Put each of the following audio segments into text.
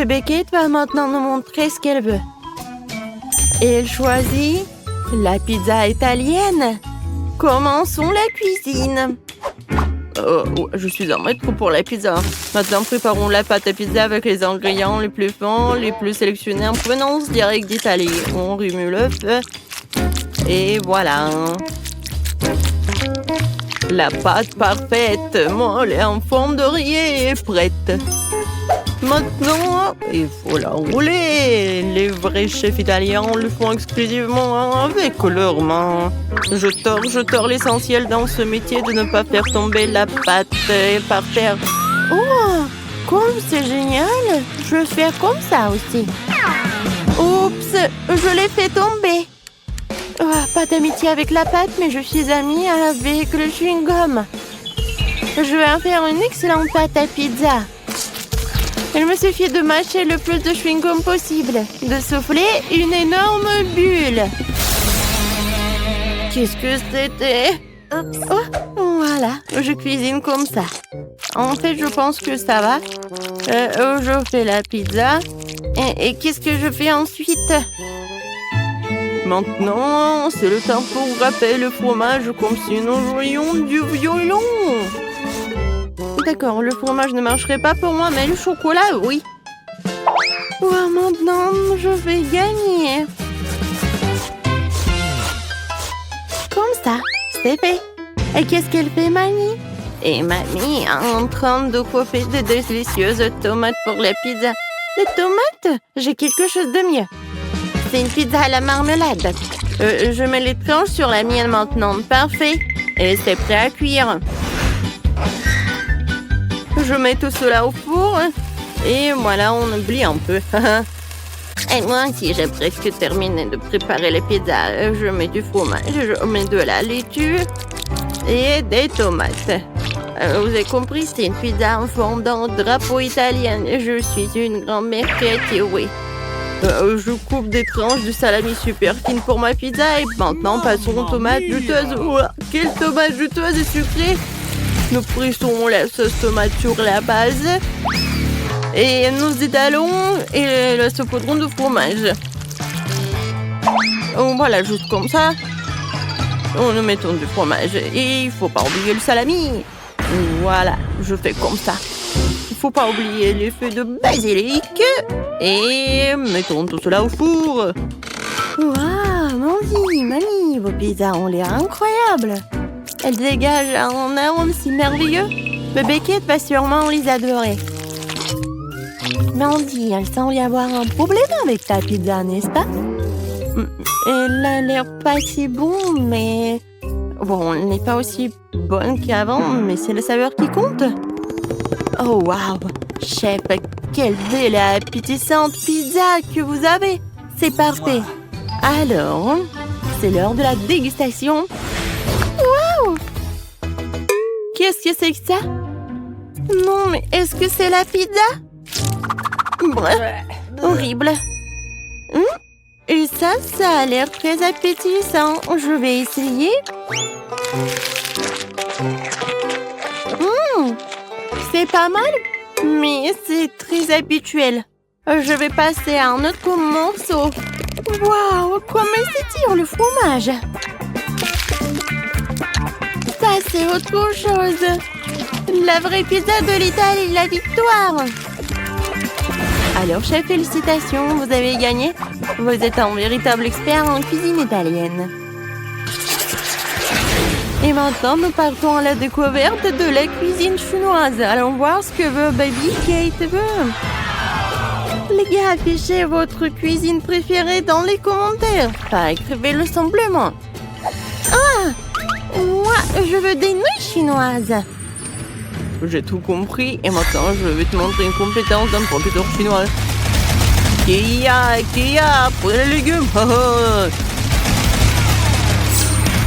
Bébé Kate va maintenant nous montrer ce qu'elle veut. Et elle choisit la pizza italienne. Commençons la cuisine. Je suis un maître pour la pizza. Maintenant, préparons la pâte à pizza avec les ingrédients les plus fins, les plus sélectionnés en provenance directe d'Italie. On remue le feu. Et voilà. La pâte parfaite, molle et en forme de rillé est prête. Maintenant, il faut la rouler. Les vrais chefs italiens le font exclusivement avec leurs mains. Je tords l'essentiel dans ce métier de ne pas faire tomber la pâte par terre. Oh, comme c'est génial. Je vais faire comme ça aussi. Oups, je l'ai fait tomber. Pas d'amitié avec la pâte, mais je suis amie avec le chewing-gum. Je vais faire une excellente pâte à pizza. Il me suffit de mâcher le plus de chewing-gum possible, de souffler une énorme bulle. Qu'est-ce que c'était? Oh, voilà, je cuisine comme ça. En fait, je pense que ça va. Je fais la pizza. Et qu'est-ce que je fais ensuite? Maintenant, c'est le temps pour râper le fromage comme si nous jouions du violon. D'accord, le fromage ne marcherait pas pour moi, mais le chocolat, oui. Maintenant, je vais gagner. Comme ça, c'est fait. Et qu'est-ce qu'elle fait, Mamie? Et Mamie est en train de couper de délicieuses tomates pour la pizza. Les tomates? J'ai quelque chose de mieux. C'est une pizza à la marmelade. Je mets les tranches sur la mienne maintenant. Parfait. Et c'est prêt à cuire. Je mets tout cela au four. Et voilà, on oublie un peu. Et moi aussi, j'ai presque terminé de préparer les pizzas. Je mets du fromage, je mets de la laitue et des tomates. Vous avez compris, c'est une pizza en forme d'un drapeau italien. Je suis une grand-mère créative, oui. Je coupe des tranches de salami super fines pour ma pizza. Et maintenant, passons aux tomates juteuses. Quelle tomate juteuse et sucrée! Nous pressons la sauce tomate sur la base. Et nous étalons et le saupoudrons de fromage. Voilà, juste comme ça. Nous mettons du fromage. Et il ne faut pas oublier le salami. Voilà, je fais comme ça. Il ne faut pas oublier les feuilles de basilic. Et mettons tout cela au four. Waouh, Mamie, vos pizzas ont l'air incroyables. Elles dégagent un arôme si merveilleux. Bébé Kate va sûrement les adorer. Mandy, il semble y avoir un problème avec ta pizza, n'est-ce pas? Elle a l'air pas si bon, mais... Bon, elle n'est pas aussi bonne qu'avant, mais c'est la saveur qui compte. Oh, waouh! Chef, quelle belle et appétissante pizza que vous avez! C'est parfait! Alors, c'est l'heure de la dégustation. Waouh! Qu'est-ce que c'est que ça? Non, mais est-ce que c'est la pizza? Bref, horrible. Et ça a l'air très appétissant. Je vais essayer. C'est pas mal, mais c'est très habituel. Je vais passer à un autre morceau. Waouh, comment s'étire le fromage. Ça, c'est autre chose. La vraie pizza de l'Italie, la victoire. Alors, chef, félicitations, vous avez gagné. Vous êtes un véritable expert en cuisine italienne. Et maintenant, nous partons à la découverte de la cuisine chinoise. Allons voir ce que veut Baby Kate. Les gars, affichez votre cuisine préférée dans les commentaires. Écrivez-le simplement. Moi, je veux des nouilles chinoises. J'ai tout compris et maintenant je vais te montrer une compétence d'un producteur chinois. Kia, pour les légumes.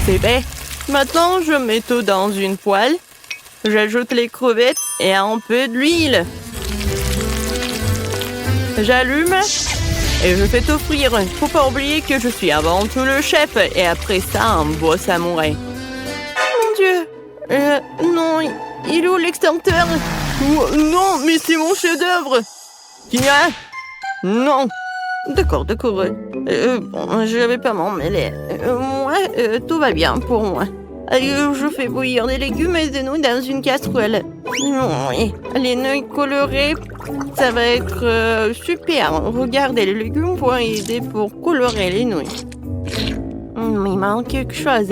C'est fait. Maintenant je mets tout dans une poêle. J'ajoute les crevettes et un peu d'huile. J'allume et je fais tout frire. Faut pas oublier que je suis avant tout le chef et après ça un beau samouraï. Mon Dieu. Non, il est où l'extincteur? Non, mais c'est mon chef-d'œuvre. Qui a? Non. D'accord. Bon, je vais pas m'en mêler. Moi, tout va bien pour moi. Je fais bouillir des légumes et des nouilles dans une casserole. Oui, les nouilles colorées, ça va être super. Regardez, les légumes vont aider pour colorer les nouilles. Il manque quelque chose.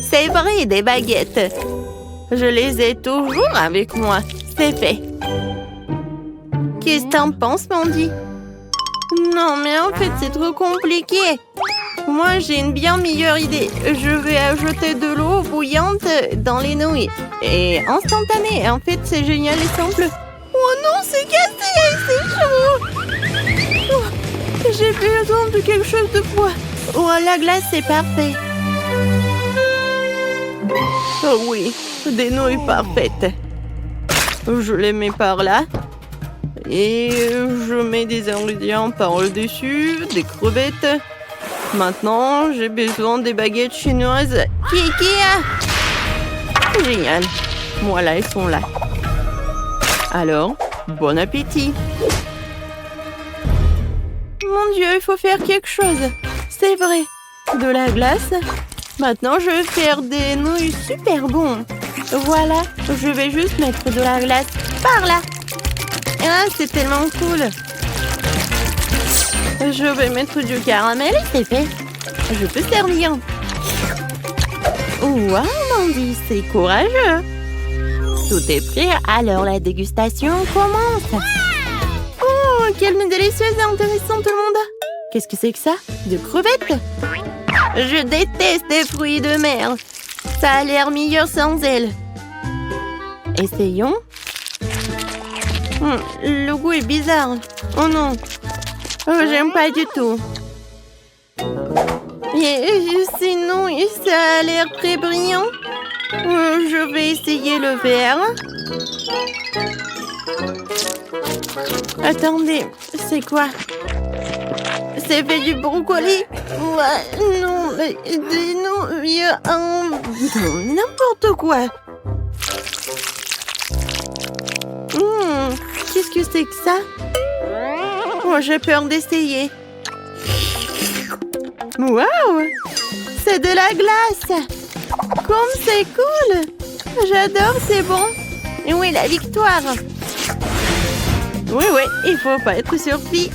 C'est vrai, des baguettes. Je les ai toujours avec moi. C'est fait. Qu'est-ce que t'en penses, Mandy? Non, mais en fait, c'est trop compliqué. Moi, j'ai une bien meilleure idée. Je vais ajouter de l'eau bouillante dans les nouilles. Et instantané. En fait, c'est génial et simple. Oh non, c'est cassé, c'est chaud. Oh, j'ai besoin de quelque chose de froid. Oh, la glace, c'est parfait. Oh oui, des nouilles parfaites. Je les mets par là. Et je mets des ingrédients par-dessus, des crevettes. Maintenant, j'ai besoin des baguettes chinoises. Qui a? Génial. Voilà, elles sont là. Alors, bon appétit. Mon Dieu, il faut faire quelque chose. C'est vrai. De la glace. Maintenant, je vais faire des nouilles super bonnes. Voilà, je vais juste mettre de la glace par là. Ah, c'est tellement cool. Je vais mettre du caramel et c'est fait. Je peux servir. Wow, Mandy, c'est courageux. Tout est prêt, alors la dégustation commence. Oh, quelle délicieuse et intéressante, tout le monde. Qu'est-ce que c'est que ça? De crevettes? Je déteste les fruits de mer. Ça a l'air meilleur sans elles. Essayons. Le goût est bizarre. Oh non. Oh, j'aime pas du tout. Et sinon, ça a l'air très brillant. Je vais essayer le vert. Attendez, c'est quoi? C'est fait du brocoli? Ouais, non, mais non, il y a un... n'importe quoi. Qu'est-ce que c'est que ça? Oh, j'ai peur d'essayer. Waouh! C'est de la glace! Comme c'est cool! J'adore, c'est bon! Et oui, la victoire! Oui, il faut pas être surpris.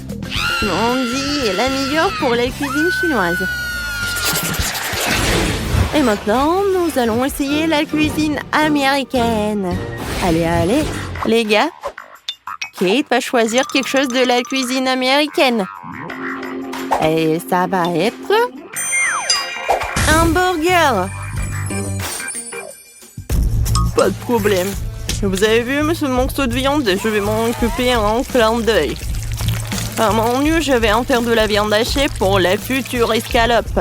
Mandy est la meilleure pour la cuisine chinoise. Et maintenant, nous allons essayer la cuisine américaine. Allez, les gars. Kate va choisir quelque chose de la cuisine américaine. Et ça va être... un burger. Pas de problème. Vous avez vu ce morceau de viande? Je vais m'en occuper en clin d'œil. À mon lieu, je vais en faire de la viande hachée pour la future escalope.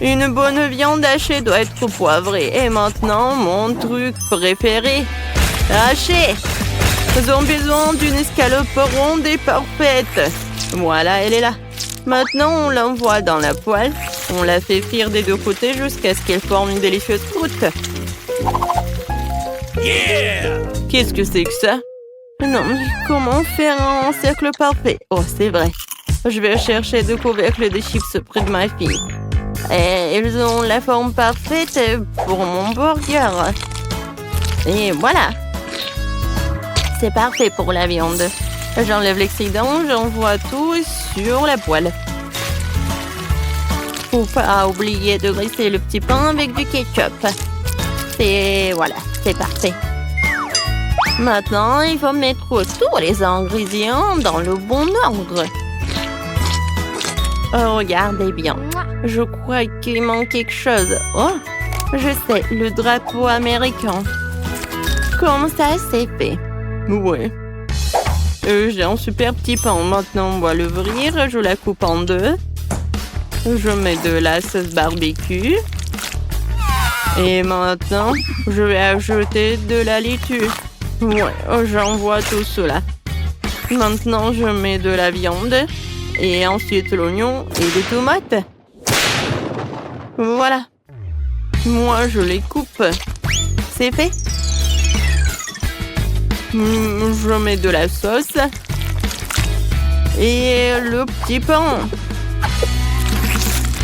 Une bonne viande hachée doit être poivrée. Et maintenant, mon truc préféré. Haché. Nous avons besoin d'une escalope ronde et parfaite. Voilà, elle est là. Maintenant, on l'envoie dans la poêle. On la fait frire des deux côtés jusqu'à ce qu'elle forme une délicieuse croûte. Yeah! Qu'est-ce que c'est que ça? Non, mais comment faire un cercle parfait? Oh, c'est vrai. Je vais chercher deux couvercles de chips près de ma fille. Et ils ont la forme parfaite pour mon burger. Et voilà. C'est parfait pour la viande. J'enlève l'excédent, j'envoie tout sur la poêle. Faut pas oublier de graisser le petit pain avec du ketchup. Et voilà, c'est parfait. Maintenant, il faut mettre tous les ingrédients dans le bon ordre. Oh, regardez bien. Je crois qu'il manque quelque chose. Oh, je sais, le drapeau américain. Comme ça, c'est fait. Ouais. J'ai un super petit pain. Maintenant, on va l'ouvrir. Je la coupe en deux. Je mets de la sauce barbecue. Et maintenant, je vais ajouter de la laitue. Ouais, j'envoie tout cela. Maintenant, je mets de la viande. Et ensuite, l'oignon et des tomates. Voilà. Moi, je les coupe. C'est fait. Je mets de la sauce. Et le petit pain.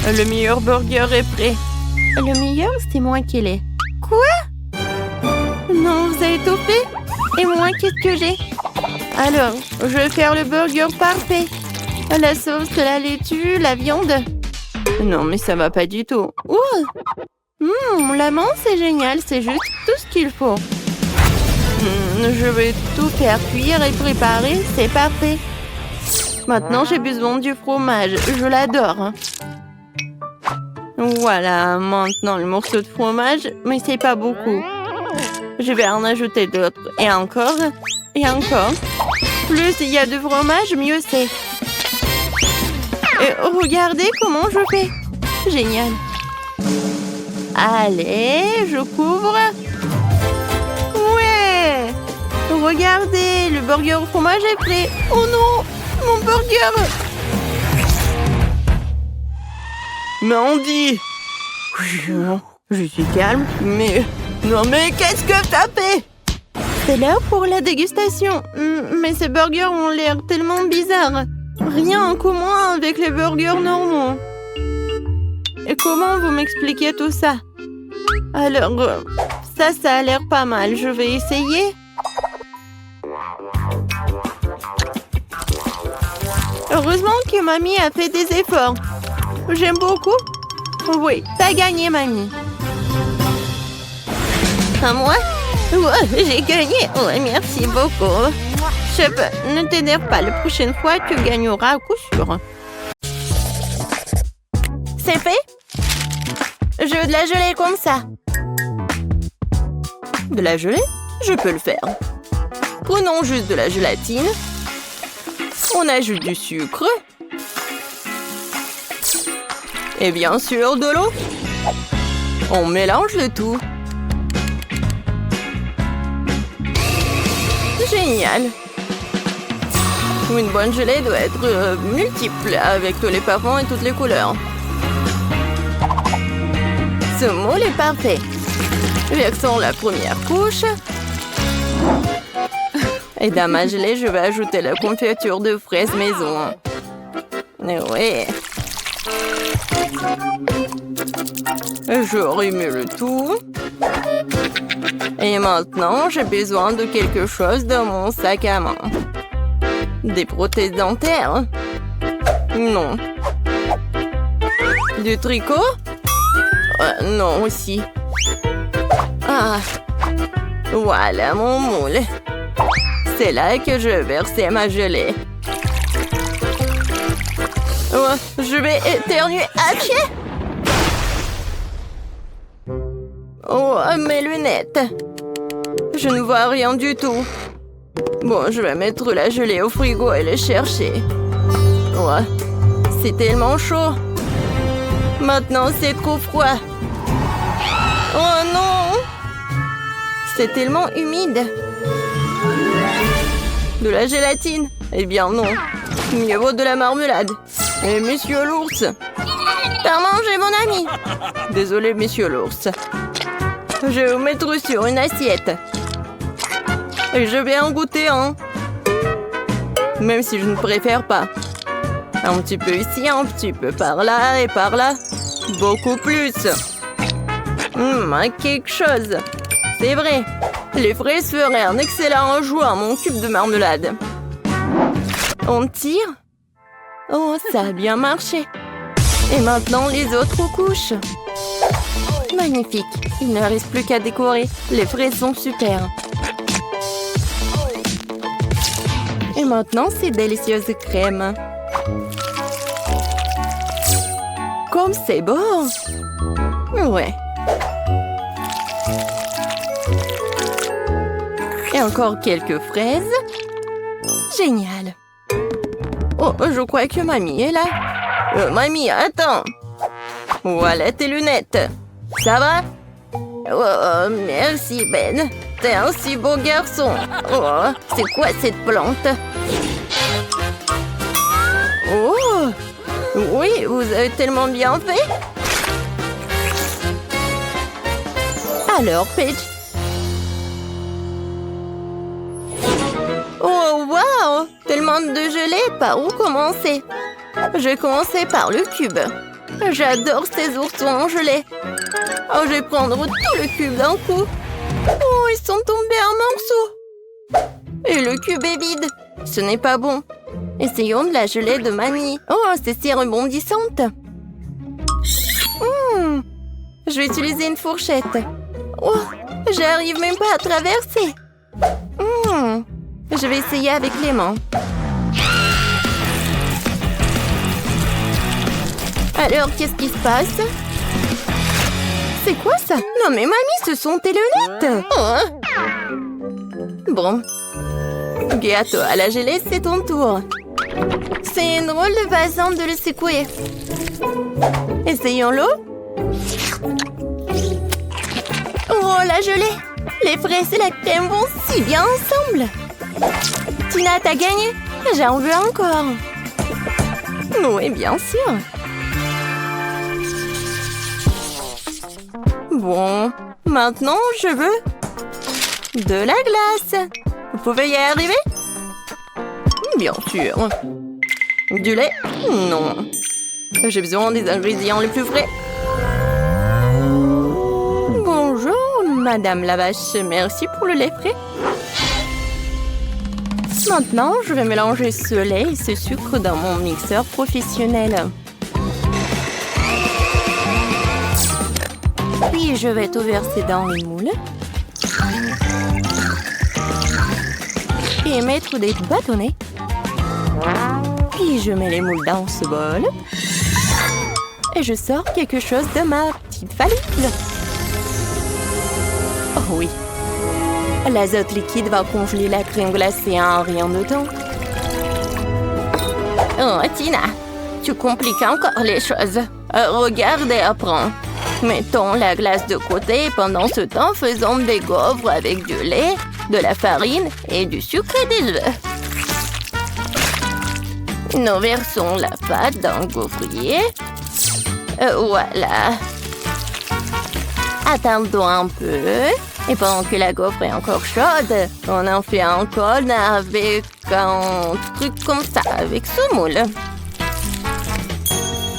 Le meilleur burger est prêt. Le meilleur, c'est moi qui l'ai. Quoi? Non, vous avez tout fait? Et moi, qu'est-ce que j'ai? Alors, je vais faire le burger parfait. La sauce, la laitue, la viande. Non, mais ça va pas du tout. Ouh! La menthe, c'est génial. C'est juste tout ce qu'il faut. Je vais tout faire cuire et préparer. C'est parfait. Maintenant, j'ai besoin du fromage. Je l'adore. Voilà, maintenant le morceau de fromage, mais c'est pas beaucoup. Je vais en ajouter d'autres. Et encore. Et encore. Plus il y a de fromage, mieux c'est. Et regardez comment je fais. Génial. Allez, je couvre. Ouais. Regardez, le burger au fromage est prêt. Oh non, mon burger. Mandy. Je suis calme, mais... Non mais qu'est-ce que t'as fait? C'est l'heure pour la dégustation. Mais ces burgers ont l'air tellement bizarres. Rien en commun avec les burgers normaux. Et comment vous m'expliquez tout ça? Alors, ça a l'air pas mal. Je vais essayer. Heureusement que mamie a fait des efforts. J'aime beaucoup. Oui, t'as gagné, mamie. À moi? Ouais, j'ai gagné. Ouais, merci beaucoup. Chef, ne t'énerve pas. La prochaine fois, tu gagneras à coup sûr. C'est fait? Je veux de la gelée comme ça. De la gelée? Je peux le faire. Prenons juste de la gélatine. On ajoute du sucre. Et bien sûr, de l'eau. On mélange le tout. Génial. Une bonne gelée doit être multiple, avec tous les parfums et toutes les couleurs. Ce moule est parfait. Versons la première couche. Et dans ma gelée, je vais ajouter la confiture de fraises maison. Oui. Je remue le tout. Et maintenant, j'ai besoin de quelque chose dans mon sac à main. Des prothèses dentaires? Non. Du tricot? Non aussi. Ah. Voilà mon moule. C'est là que je vais verser ma gelée. Oh, je vais éternuer à pied. Oh, mes lunettes. Je ne vois rien du tout. Bon, je vais mettre la gelée au frigo et les chercher. Oh, c'est tellement chaud. Maintenant, c'est trop froid. Oh non! C'est tellement humide. De la gélatine? Eh bien non. Mieux vaut de la marmelade. Et monsieur l'ours. T'as mangé mon ami. Désolé, monsieur l'ours. Je vais vous mettre sur une assiette. Et je vais en goûter un. Même si je ne préfère pas. Un petit peu ici, un petit peu par là et par là. Beaucoup plus. Quelque chose. C'est vrai. Les fraises feraient un excellent ajout à mon cube de marmelade. On tire? Oh, ça a bien marché. Et maintenant, les autres couches. Magnifique. Il ne reste plus qu'à décorer. Les fraises sont super. Et maintenant, ces délicieuses crèmes. Comme c'est beau! Ouais. Et encore quelques fraises. Génial. Oh, je crois que mamie est là. Mamie, attends. Voilà tes lunettes. Ça va? Oh, merci Ben. T'es un si beau garçon. Oh, c'est quoi cette plante? Oh! Oui, vous avez tellement bien fait. Alors, Paige. Oh, tellement de gelée, par où commencer? Je vais commencer par le cube. J'adore ces oursons en gelée. Oh, je vais prendre tout le cube d'un coup. Oh, ils sont tombés en morceaux. Et le cube est vide. Ce n'est pas bon. Essayons de la gelée de mamie. Oh, c'est si rebondissante. Je vais utiliser une fourchette. Oh, j'arrive même pas à traverser. Je vais essayer avec les mains. Alors, qu'est-ce qui se passe? C'est quoi ça? Non mais mamie, ce sont tes lunettes. Bon. Gâteau à la gelée, c'est ton tour. C'est une drôle de façon de le secouer. Essayons l'eau. Oh, la gelée! Les fraises et la crème vont si bien ensemble. Tina, t'as gagné? J'en veux encore. Oui, bien sûr. Bon, maintenant, je veux de la glace. Vous pouvez y arriver? Bien sûr. Du lait? Non. J'ai besoin des ingrédients les plus frais. Bonjour, Madame la vache. Merci pour le lait frais. Maintenant, je vais mélanger ce lait et ce sucre dans mon mixeur professionnel. Puis, je vais tout verser dans le moule. Et mettre des bâtonnets. Puis, je mets les moules dans ce bol. Et je sors quelque chose de ma petite valise. Oh oui. L'azote liquide va congeler la crème glacée en rien de temps. Oh, Tina, tu compliques encore les choses. Regarde et apprends. Mettons la glace de côté et pendant ce temps, faisons des gaufres avec du lait, de la farine et du sucre et des œufs. Nous versons la pâte dans le gaufrier. Voilà. Attendons un peu. Et pendant que la gaufre est encore chaude, on en fait un cône avec un truc comme ça, avec ce moule.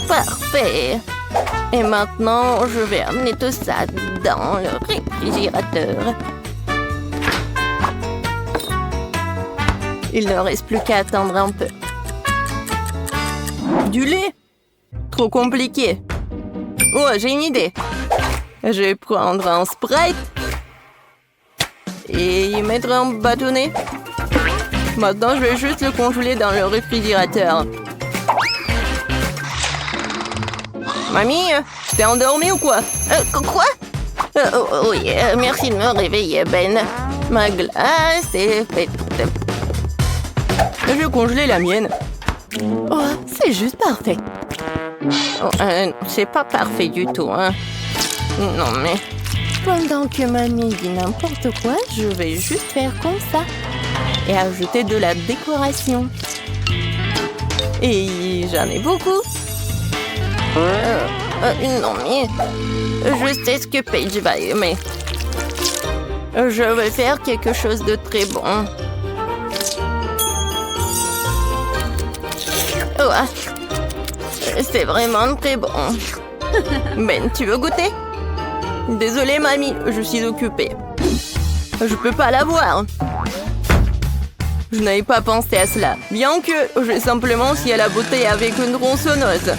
Parfait. Et maintenant, je vais amener tout ça dans le réfrigérateur. Il ne reste plus qu'à attendre un peu. Du lait? Trop compliqué. Oh, j'ai une idée. Je vais prendre un Sprite et y mettre un bâtonnet. Maintenant, je vais juste le congeler dans le réfrigérateur. Mamie, t'es endormie ou quoi? Quoi? Oui, merci de me réveiller, Ben. Ma glace est faite. Je vais congeler la mienne. Oh, c'est juste parfait. Oh, c'est pas parfait du tout, hein. Non, mais... Pendant que mamie dit n'importe quoi, je vais juste faire comme ça. Et ajouter de la décoration. Et j'en ai beaucoup. Non, mais... Je sais ce que Paige va aimer. Je vais faire quelque chose de très bon. Oh, c'est vraiment très bon. Ben, tu veux goûter? Désolée, mamie, je suis occupée. Je peux pas l'avoir. Je n'avais pas pensé à cela. Bien que j'ai simplement scié la bouteille avec une tronçonneuse.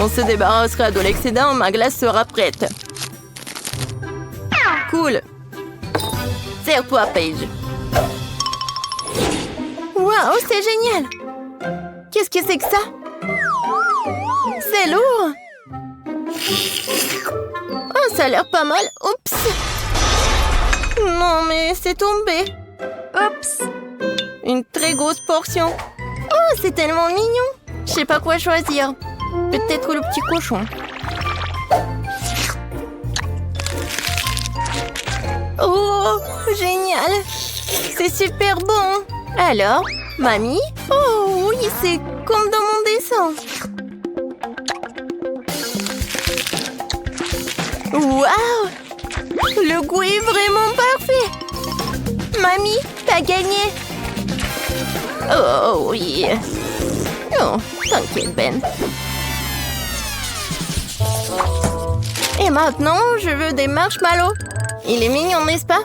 On se débarrassera de l'excédent, ma glace sera prête. Cool. Serre-toi, Paige. Waouh, c'est génial. Qu'est-ce que c'est que ça? C'est lourd. Oh, ça a l'air pas mal. Oups. Non, mais c'est tombé. Oups. Une très grosse portion. Oh, c'est tellement mignon. Je sais pas quoi choisir. Peut-être le petit cochon. Oh, génial. C'est super bon. Alors, mamie? Oh oui, c'est comme dans mon dessin. Waouh! Le goût est vraiment parfait. T'as gagné! Oh oui! Oh, t'inquiète, Ben. Et maintenant, je veux des marshmallows. Il est mignon, n'est-ce pas?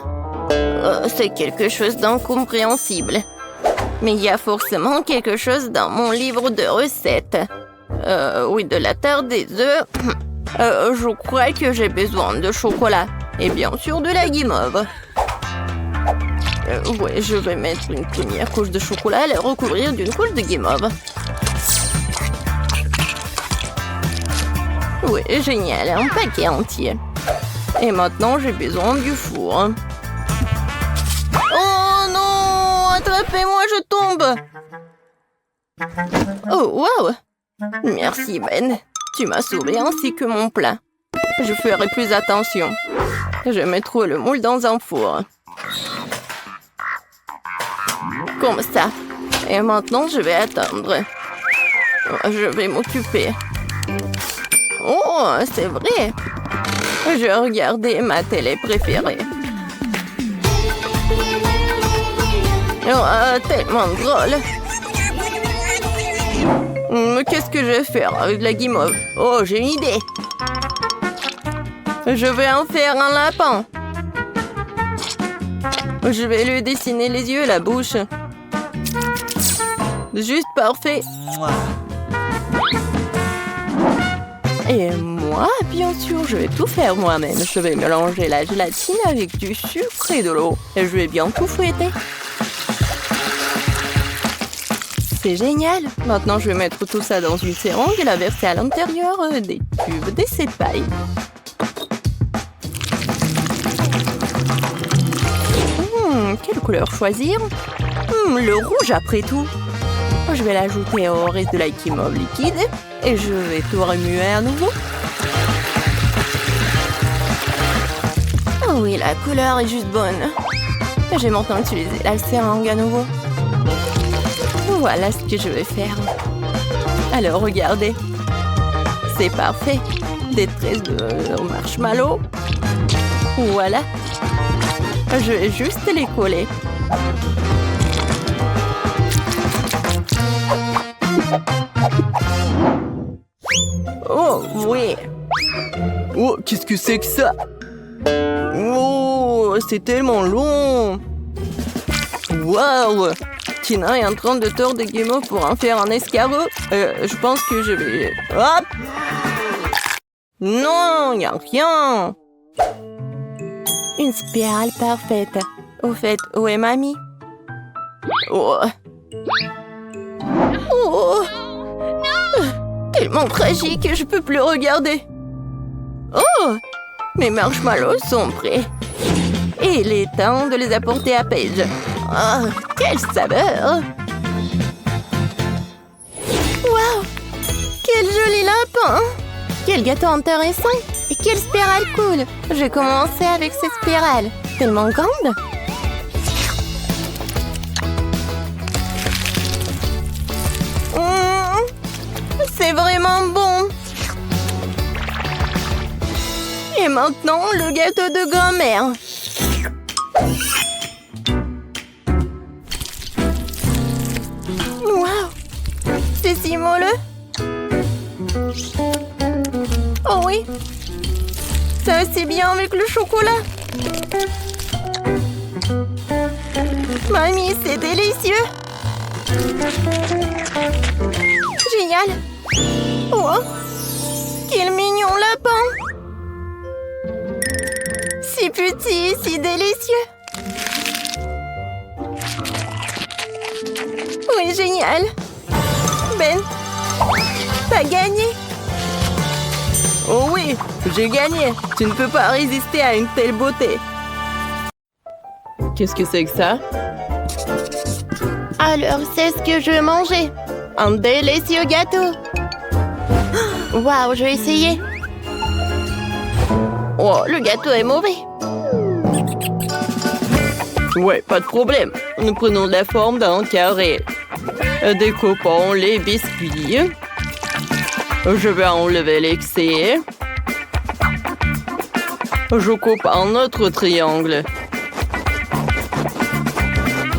C'est quelque chose d'incompréhensible. Mais il y a forcément quelque chose dans mon livre de recettes. Oui, de la terre des œufs. Je crois que j'ai besoin de chocolat. Et bien sûr de la guimauve. Ouais, je vais mettre une première couche de chocolat et la recouvrir d'une couche de guimauve. Oui, génial, un paquet entier. Et maintenant, j'ai besoin du four. Oh non! Attrapez-moi, je tombe! Oh, wow! Merci, Ben. Tu m'as sauvé ainsi que mon plat. Je ferai plus attention. Je mettrai le moule dans un four. Comme ça. Et maintenant, je vais attendre. Je vais m'occuper. Oh, c'est vrai. Je regardais ma télé préférée. Oh, tellement drôle. Qu'est-ce que je vais faire avec la guimauve? Oh, j'ai une idée. Je vais en faire un lapin. Je vais lui dessiner les yeux et la bouche. Juste parfait. Et moi, bien sûr, je vais tout faire moi-même. Je vais mélanger la gélatine avec du sucre et de l'eau. Et je vais bien tout fouetter. C'est génial. Maintenant, je vais mettre tout ça dans une seringue et la verser à l'intérieur des tubes d'essai de paille. Quelle couleur choisir? Le rouge après tout. Je vais l'ajouter au reste de la guimauve liquide et je vais tout remuer à nouveau. Oh oui, la couleur est juste bonne. Je vais maintenant utiliser la seringue à nouveau. Voilà ce que je vais faire. Alors, regardez. C'est parfait. Des tresses de marshmallow. Voilà. Je vais juste les coller. Oh, oui. Oh, qu'est-ce que c'est que ça? Oh, c'est tellement long. Waouh! Tina est en train de tordre des guimauves pour en faire un escargot. Je pense que je vais... Hop! Non, il n'y a rien. Une spirale parfaite. Au fait, où est mamie? Oh! Oh! Tellement tragique, je peux plus regarder. Oh! Mes marshmallows sont prêts. Et il est temps de les apporter à Paige. Oh, quelle saveur! Waouh! Quel joli lapin! Quel gâteau intéressant! Et quelle spirale cool! Je vais commencer avec cette spirale. Tellement grande! C'est vraiment bon! Et maintenant, le gâteau de grand-mère. Waouh! C'est si moelleux! Oh oui! Ça va si bien avec le chocolat! Mamie, c'est délicieux! Génial! Oh! Quel mignon lapin! Si petit, si délicieux! Oui, génial! Ben, t'as gagné! Oh oui, j'ai gagné! Tu ne peux pas résister à une telle beauté! Qu'est-ce que c'est que ça? Alors, c'est ce que je veux manger! Un délicieux gâteau! Waouh, je vais essayer! Oh, le gâteau est mauvais! Ouais, pas de problème. Nous prenons la forme d'un carré. Découpons les biscuits. Je vais enlever l'excès. Je coupe un autre triangle.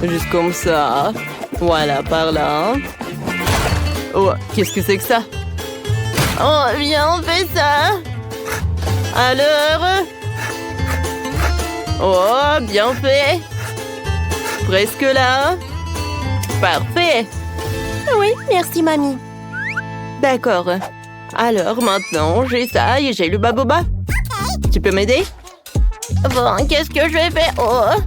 Juste comme ça. Voilà, par là. Oh, qu'est-ce que c'est que ça? Oh, viens, on fait ça. Alors? Oh, bien fait. Presque là. Parfait. Oui, merci, mamie. D'accord. Alors, maintenant, j'ai ça et j'ai le baboba. Tu peux m'aider? Bon, qu'est-ce que je vais faire? Oh.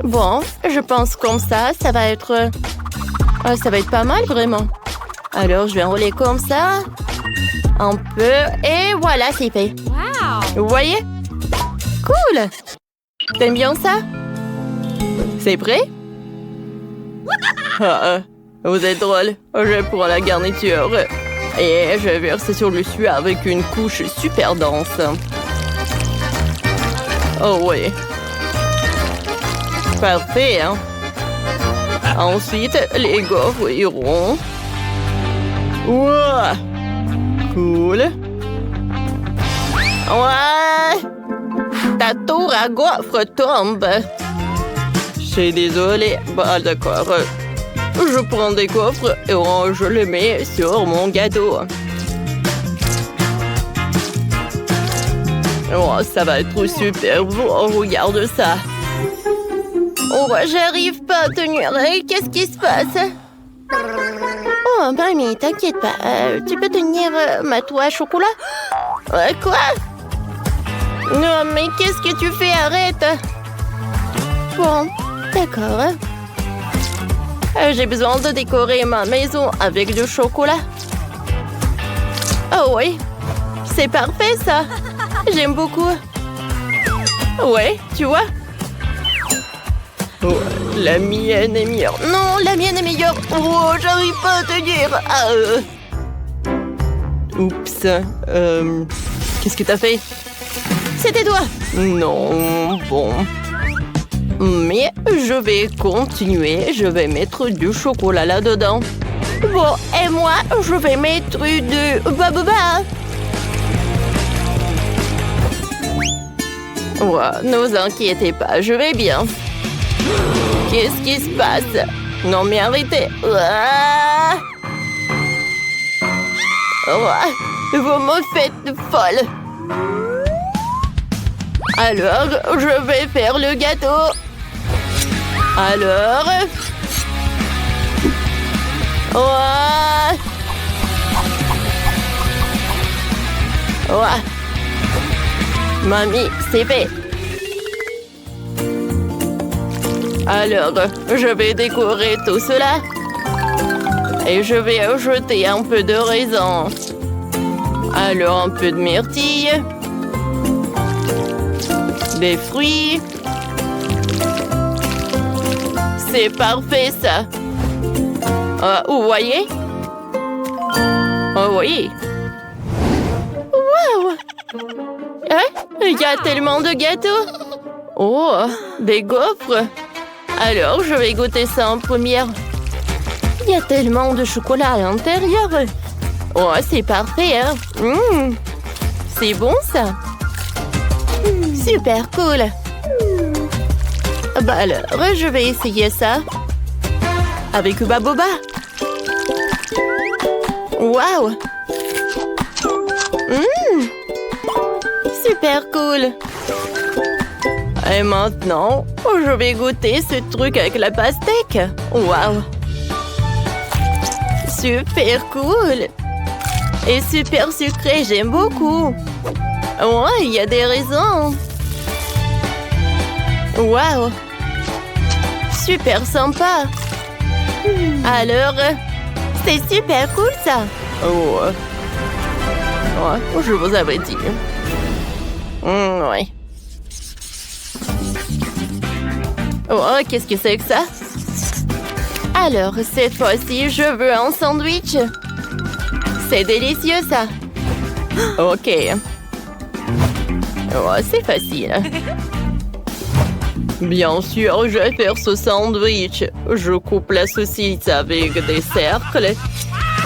Bon, je pense comme ça va être... ça va être pas mal, vraiment. Alors, je vais enrouler comme ça. Un peu. Et voilà, c'est fait. Wow! Vous voyez? Cool! T'aimes bien ça? C'est prêt? Vous êtes drôle. Je prends la garniture. Et je verse sur le dessus avec une couche super dense. Oh oui. Parfait, hein? Ensuite, les gaufres iront. Wow! Cool. Ouais! Ta tour à gaufres tombe. Je suis désolée. Bah, d'accord. Je prends des gaufres et je les mets sur mon gâteau. Oh, ça va être super beau. Regarde ça. Oh, j'arrive pas à tenir. Qu'est-ce qui se passe? Oh, mamie, t'inquiète pas. Tu peux tenir ma toile à chocolat? Quoi? Non, mais qu'est-ce que tu fais? Arrête! Bon, d'accord. J'ai besoin de décorer ma maison avec du chocolat. Oh oui, c'est parfait ça. J'aime beaucoup. Ouais, tu vois? Oh, la mienne est meilleure. Non, la mienne est meilleure. Oh, j'arrive pas à tenir. Oups. Qu'est-ce que t'as fait? C'était toi. Non, bon. Mais je vais continuer. Je vais mettre du chocolat là-dedans. Bon, et moi, je vais mettre du baboba. Ouais, ne vous inquiétez pas, je vais bien. Qu'est-ce qui se passe? Non mais arrêtez. Vous me faites folle. Alors, je vais faire le gâteau. Alors... Ouais. Mamie, c'est fait. Alors, je vais décorer tout cela. Et je vais ajouter un peu de raisin. Alors, un peu de myrtille. Des fruits. C'est parfait, ça. Vous voyez? Oh oui. Wow! Il y a tellement de gâteaux. Oh, des gaufres. Alors, je vais goûter ça en première. Il y a tellement de chocolat à l'intérieur. Oh, c'est parfait, hein? C'est bon, ça. Super cool. Bah alors, je vais essayer ça. Avec baboba. Waouh! Super cool. Et maintenant, je vais goûter ce truc avec la pastèque. Waouh! Super cool. Et super sucré, j'aime beaucoup. Ouais, il y a des raisins. Waouh! Super sympa. Alors, c'est super cool ça. Oh, je vous avais dit. Ouais. Oh, qu'est-ce que c'est que ça? Alors, cette fois-ci, je veux un sandwich. C'est délicieux, ça. Ok. Oh, c'est facile. Bien sûr, je vais faire ce sandwich. Je coupe la saucisse avec des cercles.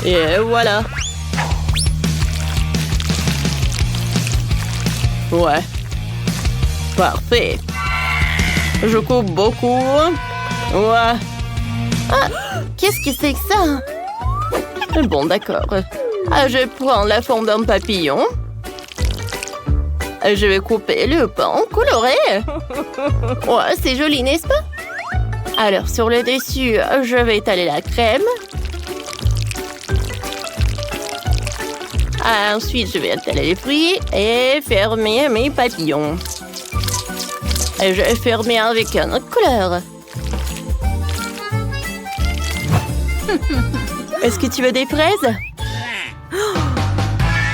Et voilà. Ouais. Parfait. Je coupe beaucoup. Ouais. Ah, qu'est-ce que c'est que ça? Bon, d'accord. Je prends la forme d'un papillon. Je vais couper le pan coloré. Ouais, c'est joli, n'est-ce pas? Alors, sur le dessus, je vais étaler la crème. Ensuite, je vais étaler les fruits et fermer mes papillons. Et je vais fermer avec une autre couleur. Est-ce que tu veux des fraises?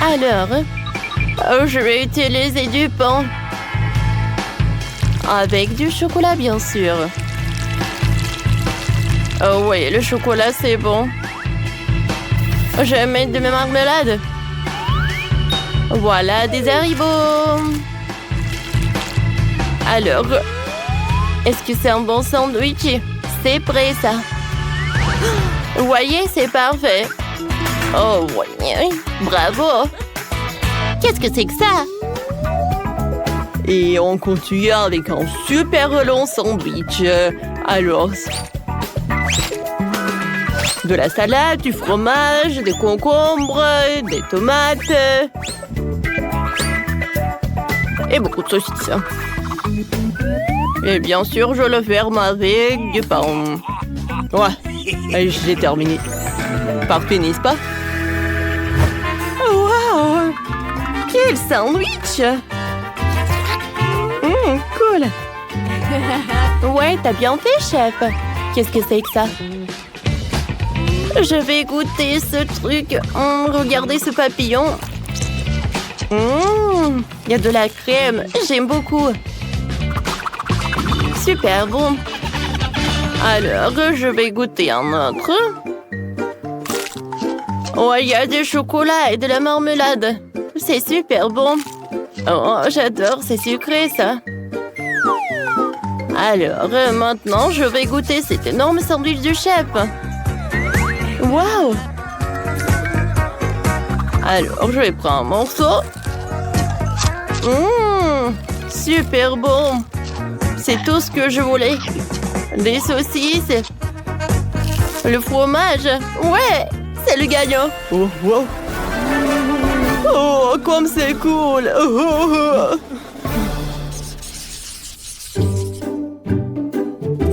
Alors, je vais utiliser du pain. Avec du chocolat, bien sûr. Oh oui, le chocolat, c'est bon. Je vais mettre de ma marmelade. Voilà, des haribots. Alors, est-ce que c'est un bon sandwich? C'est prêt, ça. Vous voyez, c'est parfait. Oh oui, bravo. Qu'est-ce que c'est que ça? Et on continue avec un super long sandwich. Alors, de la salade, du fromage, des concombres, des tomates. Et beaucoup de saucisses. Et bien sûr, je le ferme avec du pain. Ouais, j'ai terminé. Parfait, n'est-ce pas? Wow! Quel sandwich! Cool! Ouais, t'as bien fait, chef. Qu'est-ce que c'est que ça? Je vais goûter ce truc. Regardez ce papillon. Il y a de la crème. J'aime beaucoup. Super bon. Alors, je vais goûter un autre. Oh, il y a du chocolat et de la marmelade. C'est super bon. Oh, j'adore, c'est sucré, ça. Alors, maintenant, je vais goûter cet énorme sandwich du chef. Waouh! Alors, je vais prendre un morceau. Super bon. C'est tout ce que je voulais. Des saucisses. Le fromage. Ouais, c'est le gagnant. Oh, wow. Oh, comme c'est cool.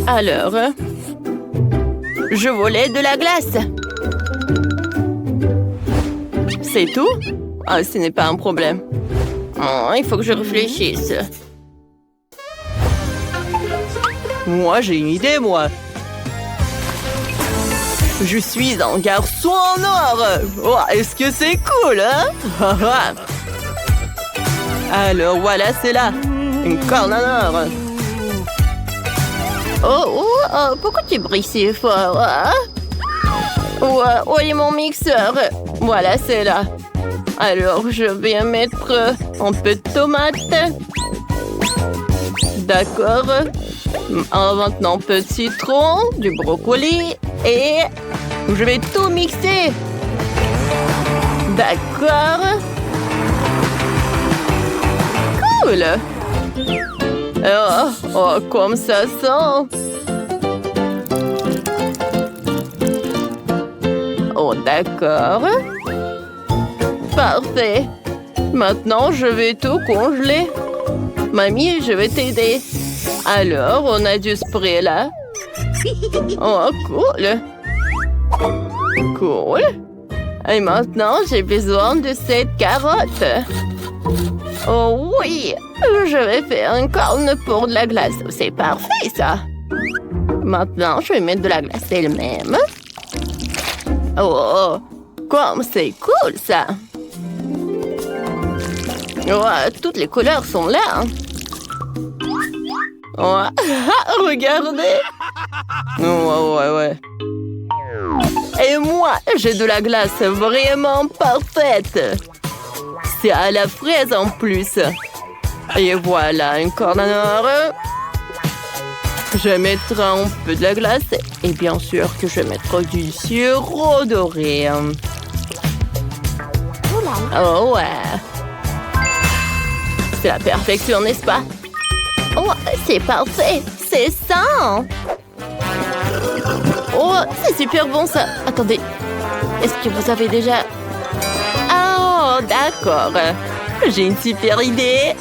Alors, je voulais de la glace. C'est tout? Ah, ce n'est pas un problème. Oh, il faut que je réfléchisse. Moi, j'ai une idée, moi. Je suis un garçon en or. Oh, est-ce que c'est cool, hein? Alors, voilà, c'est là. Une corne en or. Oh, pourquoi tu brilles si fort, hein? Où est mon mixeur? Voilà, c'est là. Alors, je vais mettre un peu de tomate. D'accord. Maintenant, un peu de citron, du brocoli. Et je vais tout mixer. D'accord. Cool. Oh, comme ça sent. Oh, d'accord. Parfait. Maintenant, je vais tout congeler. Mamie, je vais t'aider. Alors, on a du spray là. Oh, cool. Cool. Et maintenant, j'ai besoin de cette carotte. Oh oui, je vais faire une corne pour de la glace. C'est parfait, ça. Maintenant, je vais mettre de la glace elle-même. Oh, comme c'est cool, ça. Oh, toutes les couleurs sont là. Oh, regardez. Ouais. Et moi, j'ai de la glace vraiment parfaite. C'est à la fraise en plus. Et voilà, une corne en or. Je vais mettre un peu de la glace. Et bien sûr que je vais mettre du sirop doré. Oh ouais. C'est la perfection, n'est-ce pas? Oh, c'est parfait. C'est ça. Oh, c'est super bon ça. Attendez, est-ce que vous avez déjà... Oh, d'accord. J'ai une super idée.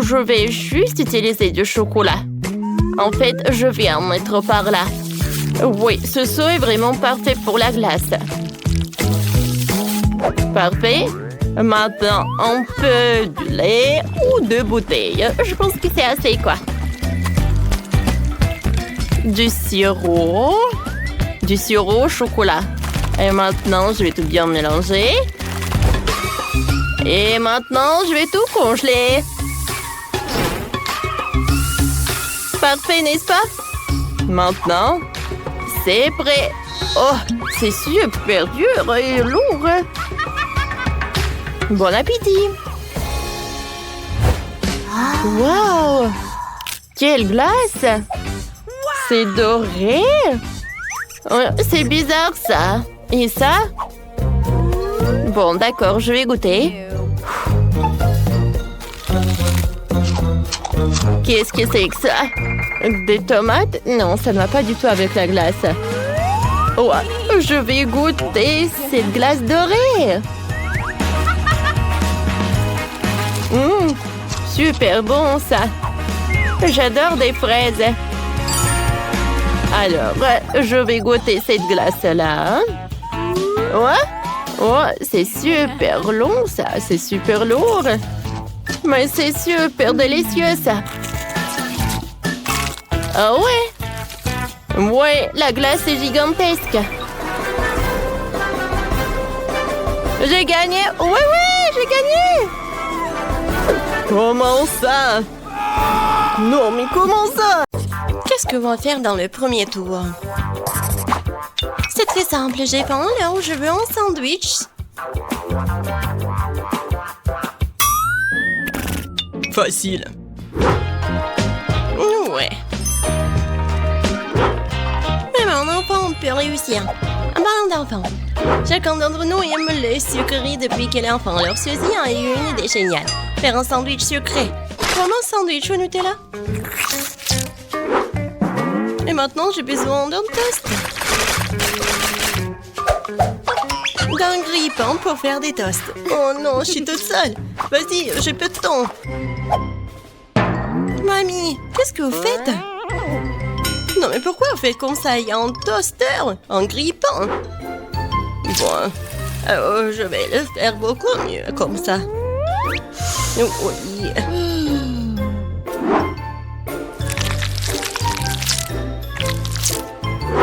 Je vais juste utiliser du chocolat. En fait, je vais en mettre par là. Oui, ce saut est vraiment parfait pour la glace. Parfait. Maintenant, un peu de lait ou 2 bouteilles. Je pense que c'est assez, quoi. Du sirop au chocolat. Et maintenant, je vais tout bien mélanger. Et maintenant, je vais tout congeler. Parfait, n'est-ce pas? Maintenant, c'est prêt. Oh, c'est super dur et lourd. Bon appétit. Wow! Quelle glace! C'est doré? C'est bizarre, ça. Et ça? Bon, d'accord, je vais goûter. Qu'est-ce que c'est que ça? Des tomates? Non, ça ne va pas du tout avec la glace. Oh, je vais goûter cette glace dorée. Super bon, ça. J'adore des fraises. Alors, je vais goûter cette glace-là. Ouais? Oh, c'est super long, ça. C'est super lourd. Mais c'est super délicieux, ça. Ah ouais? Ouais, la glace est gigantesque. J'ai gagné. Ouais, j'ai gagné. Comment ça? Non, mais comment ça? Qu'est-ce que va faire dans le premier tour? C'est très simple. J'ai faim, alors je veux un sandwich. Facile. Ouais. Mais mon enfant peut réussir. En parlant d'enfants, chacun d'entre nous aime le sucrerie depuis qu'il est enfant. Alors Suzy a eu une idée géniale. Faire un sandwich sucré. Comme un sandwich au Nutella. Et maintenant, j'ai besoin d'un toast. D'un grille-pain pour faire des toasts. Oh non, je suis toute seule. Vas-y, j'ai peu de temps. Mamie, qu'est-ce que vous faites? Non, mais pourquoi vous faites comme ça? Il y a un toaster, un grille-pain. Bon, je vais le faire beaucoup mieux comme ça. Oui.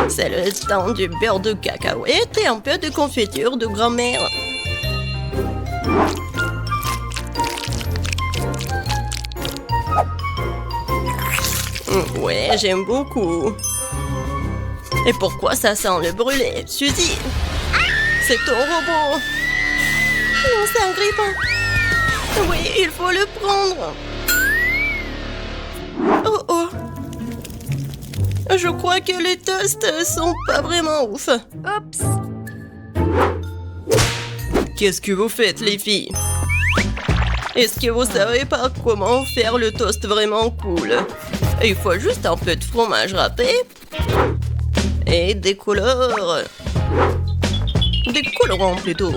C'est le temps du beurre de cacahuète et un peu de confiture de grand-mère. Ouais, j'aime beaucoup. Et pourquoi ça sent le brûlé? Suzy, c'est ton robot. Non, c'est un grille-pain. Oui, il faut le prendre. Oh. Je crois que les toasts sont pas vraiment ouf. Oups! Qu'est-ce que vous faites, les filles? Est-ce que vous savez pas comment faire le toast vraiment cool? Il faut juste un peu de fromage râpé et des couleurs. Des colorants plutôt.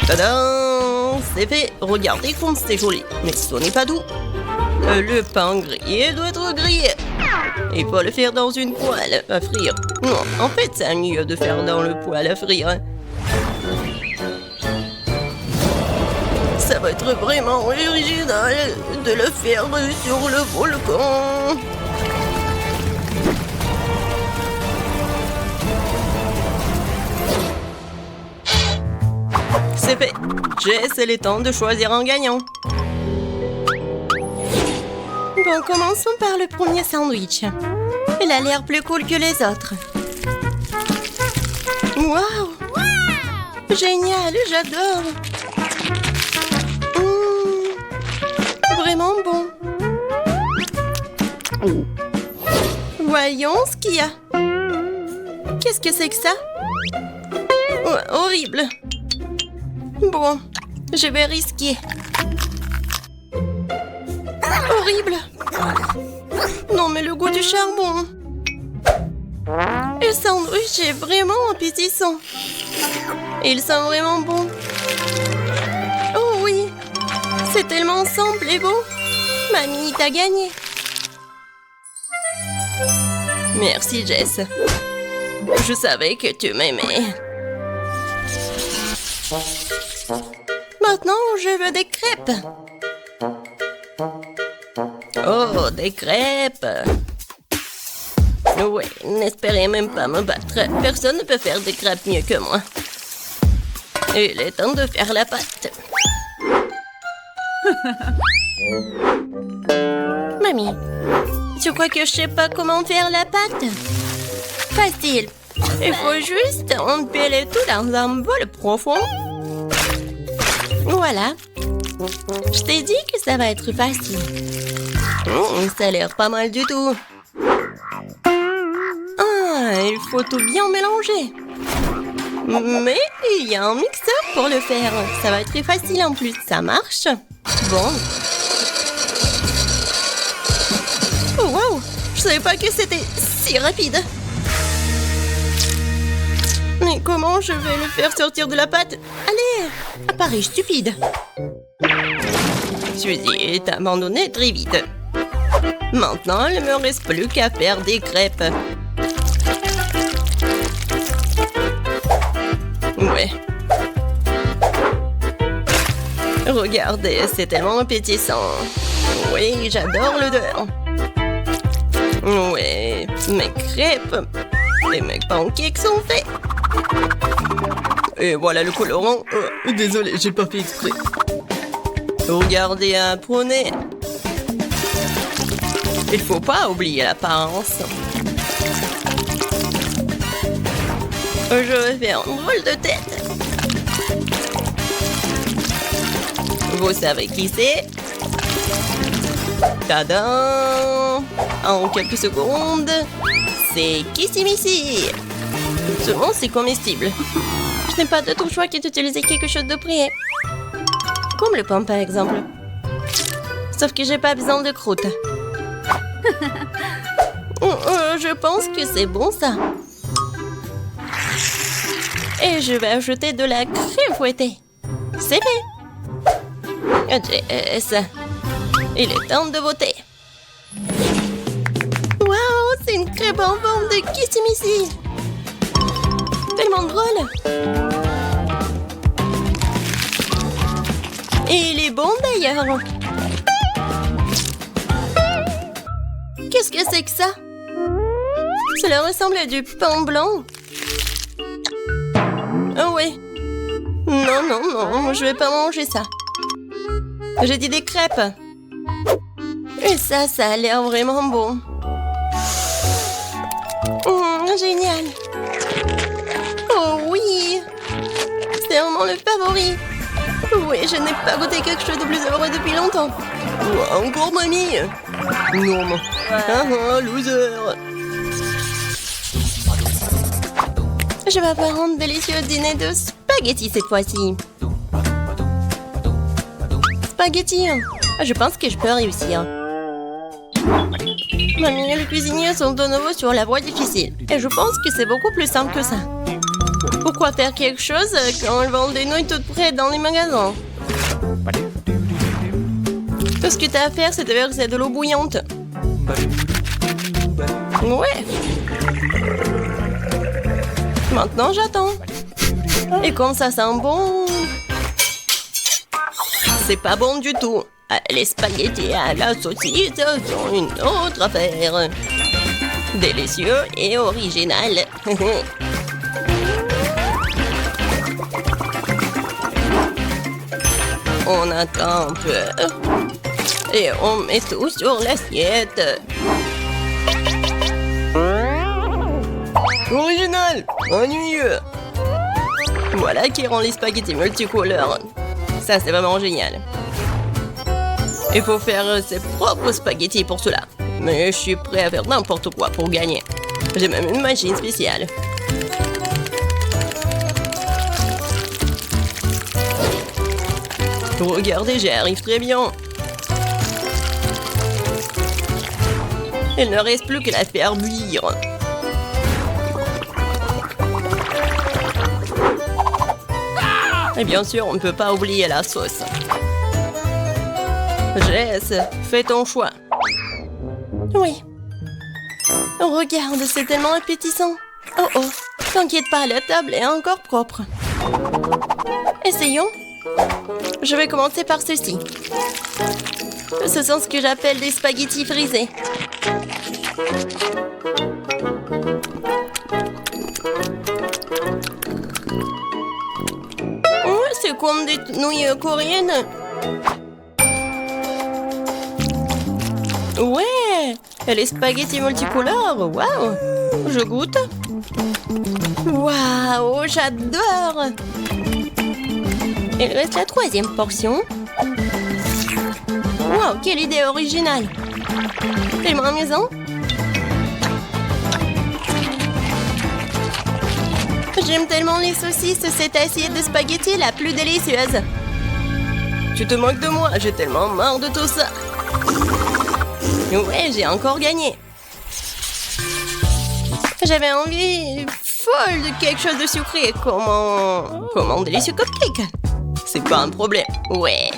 Tadam! C'est fait. Regardez comme c'est joli. Mais ce n'est pas tout. Le pain grillé doit être grillé. Il faut le faire dans une poêle à frire. Non, en fait, c'est mieux de faire dans le poêle à frire. Ça va être vraiment original de le faire sur le volcan. C'est fait. Jess, il est temps de choisir un gagnant. Bon, commençons par le premier sandwich. Il a l'air plus cool que les autres. Waouh! Génial, j'adore! Vraiment bon. Voyons ce qu'il y a. Qu'est-ce que c'est que ça? Horrible. Bon, je vais risquer. Horrible. Non, mais le goût du charbon. Le sandwich est vraiment appétissant. Il sent vraiment bon. Oh oui, c'est tellement simple et beau. Mamie, t'as gagné. Merci, Jess. Je savais que tu m'aimais. Maintenant, je veux des crêpes. Oh, des crêpes. Ouais, n'espérez même pas me battre. Personne ne peut faire des crêpes mieux que moi. Il est temps de faire la pâte. Mamie, tu crois que je sais pas comment faire la pâte? Facile. Il faut juste empiler tout dans un bol profond. Voilà. Je t'ai dit que ça va être facile. Ça a l'air pas mal du tout. Ah, il faut tout bien mélanger. Mais il y a un mixeur pour le faire. Ça va être très facile en plus. Ça marche. Bon. Oh, wow! Je savais pas que c'était si rapide. Mais comment je vais le faire sortir de la pâte? Allez! Appareil stupide. Suzy t'as abandonné très vite. Maintenant, il ne me reste plus qu'à faire des crêpes. Ouais. Regardez, c'est tellement appétissant. Oui, j'adore l'odeur. Ouais, mes crêpes et mes pancakes sont faits. Et voilà le colorant. Désolé, j'ai pas fait exprès. Regardez un poney. Il faut pas oublier l'apparence. Je vais faire un drôle de tête. Vous savez qui c'est? Tadam! En quelques secondes, c'est Kissimissy. Seulement, c'est comestible. Je n'ai pas d'autre choix que d'utiliser quelque chose de prêt. Comme le pain, par exemple. Sauf que j'ai pas besoin de croûte. Je pense que c'est bon, ça. Et je vais ajouter de la crème fouettée. C'est fait. Jess, il est temps de voter. Waouh, c'est une crêpe en forme de Kissimissy. Tellement drôle. Et il est bon d'ailleurs. Qu'est-ce que c'est que ça? Cela ressemble à du pain blanc. Oh oui. Non, non, non, je vais pas manger ça. J'ai dit des crêpes. Et ça a l'air vraiment bon. Génial. Oh oui. C'est vraiment le favori. Oui, je n'ai pas goûté quelque chose de plus heureux depuis longtemps. Encore mamie? Non. Loser. Je vais avoir un délicieux dîner de spaghettis cette fois-ci. Spaghettis. Je pense que je peux réussir. Mamie et le cuisinier sont de nouveau sur la voie difficile. Et je pense que c'est beaucoup plus simple que ça. Pourquoi faire quelque chose quand ils vendent des nouilles toutes prêtes dans les magasins? Tout ce que tu as à faire, c'est de verser de l'eau bouillante. Ouais. Maintenant, j'attends. Et comme ça sent bon... C'est pas bon du tout. Les spaghettis à la saucisse sont une autre affaire. Délicieux et original. On attend un peu. Et on met tout sur l'assiette. Original, ennuyeux. Voilà qui rend les spaghettis multicouleurs. Ça, c'est vraiment génial. Il faut faire ses propres spaghettis pour cela. Mais je suis prêt à faire n'importe quoi pour gagner. J'ai même une machine spéciale. Regardez, j'y arrive très bien. Il ne reste plus qu'à la faire bouillir. Et bien sûr, on ne peut pas oublier la sauce. Jess, fais ton choix. Oui. Oh, regarde, c'est tellement appétissant. Oh oh, t'inquiète pas, la table est encore propre. Essayons. Je vais commencer par ceci. Ce sont ce que j'appelle des spaghettis frisés. Oh, c'est comme des nouilles coréennes. Ouais, et les spaghettis multicolores, waouh. Je goûte. Waouh, j'adore. Il reste la 3e portion. Waouh, quelle idée originale. Tellement amusant. J'aime tellement les saucisses, cette assiette de spaghettis la plus délicieuse. Tu te moques de moi, j'ai tellement marre de tout ça. Ouais, j'ai encore gagné. J'avais envie folle de quelque chose de sucré, comme un délicieux cupcake. C'est pas un problème. Ouais.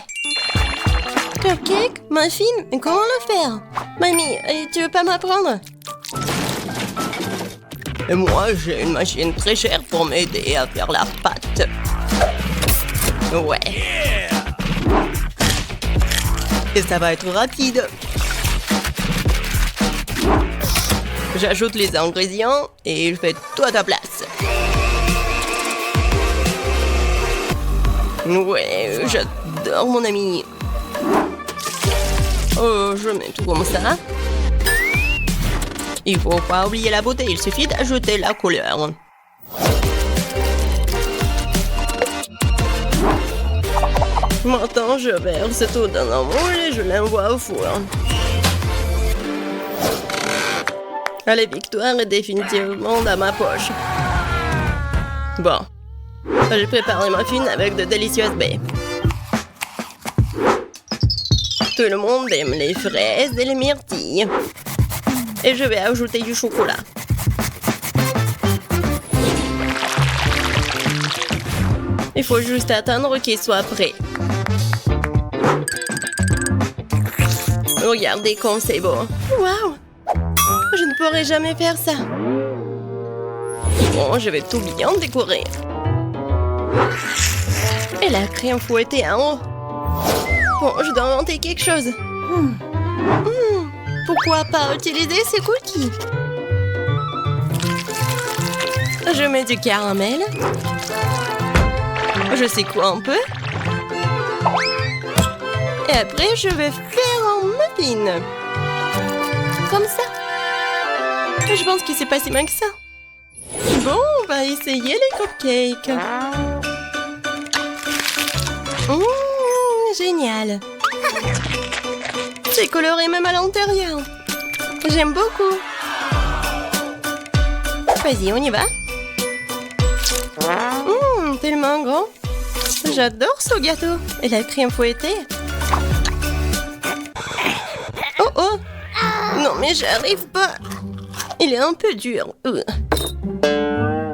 Cupcake? Muffin? Comment le faire? Mamie, tu veux pas m'apprendre? Et moi, j'ai une machine très chère pour m'aider à faire la pâte. Ouais. Et ça va être rapide. J'ajoute les ingrédients et je fais tout à ta place. Ouais, j'adore mon ami. Oh, je mets tout comme ça. Il faut pas oublier la beauté, il suffit d'ajouter la couleur. Maintenant, je verse tout dans un moule et je l'envoie au four. La victoire est définitivement dans ma poche. Bon, j'ai préparé ma muffins avec de délicieuses baies. Tout le monde aime les fraises et les myrtilles. Et je vais ajouter du chocolat. Il faut juste attendre qu'il soit prêt. Regardez comme c'est beau. Waouh! Je ne pourrais jamais faire ça. Bon, je vais tout bien décorer. Et la crème fouettée en haut. Bon, je dois inventer quelque chose. Pourquoi pas utiliser ces cookies? Je mets du caramel. Je secoue un peu. Et après, je vais faire un muffin. Comme ça. Je pense que c'est pas si mal que ça. Bon, on va essayer les cupcakes. Génial. C'est coloré même à l'intérieur. J'aime beaucoup. Vas-y, on y va. Tellement grand. J'adore ce gâteau. Et la crème fouettée. Oh oh. Non mais j'arrive pas. Il est un peu dur.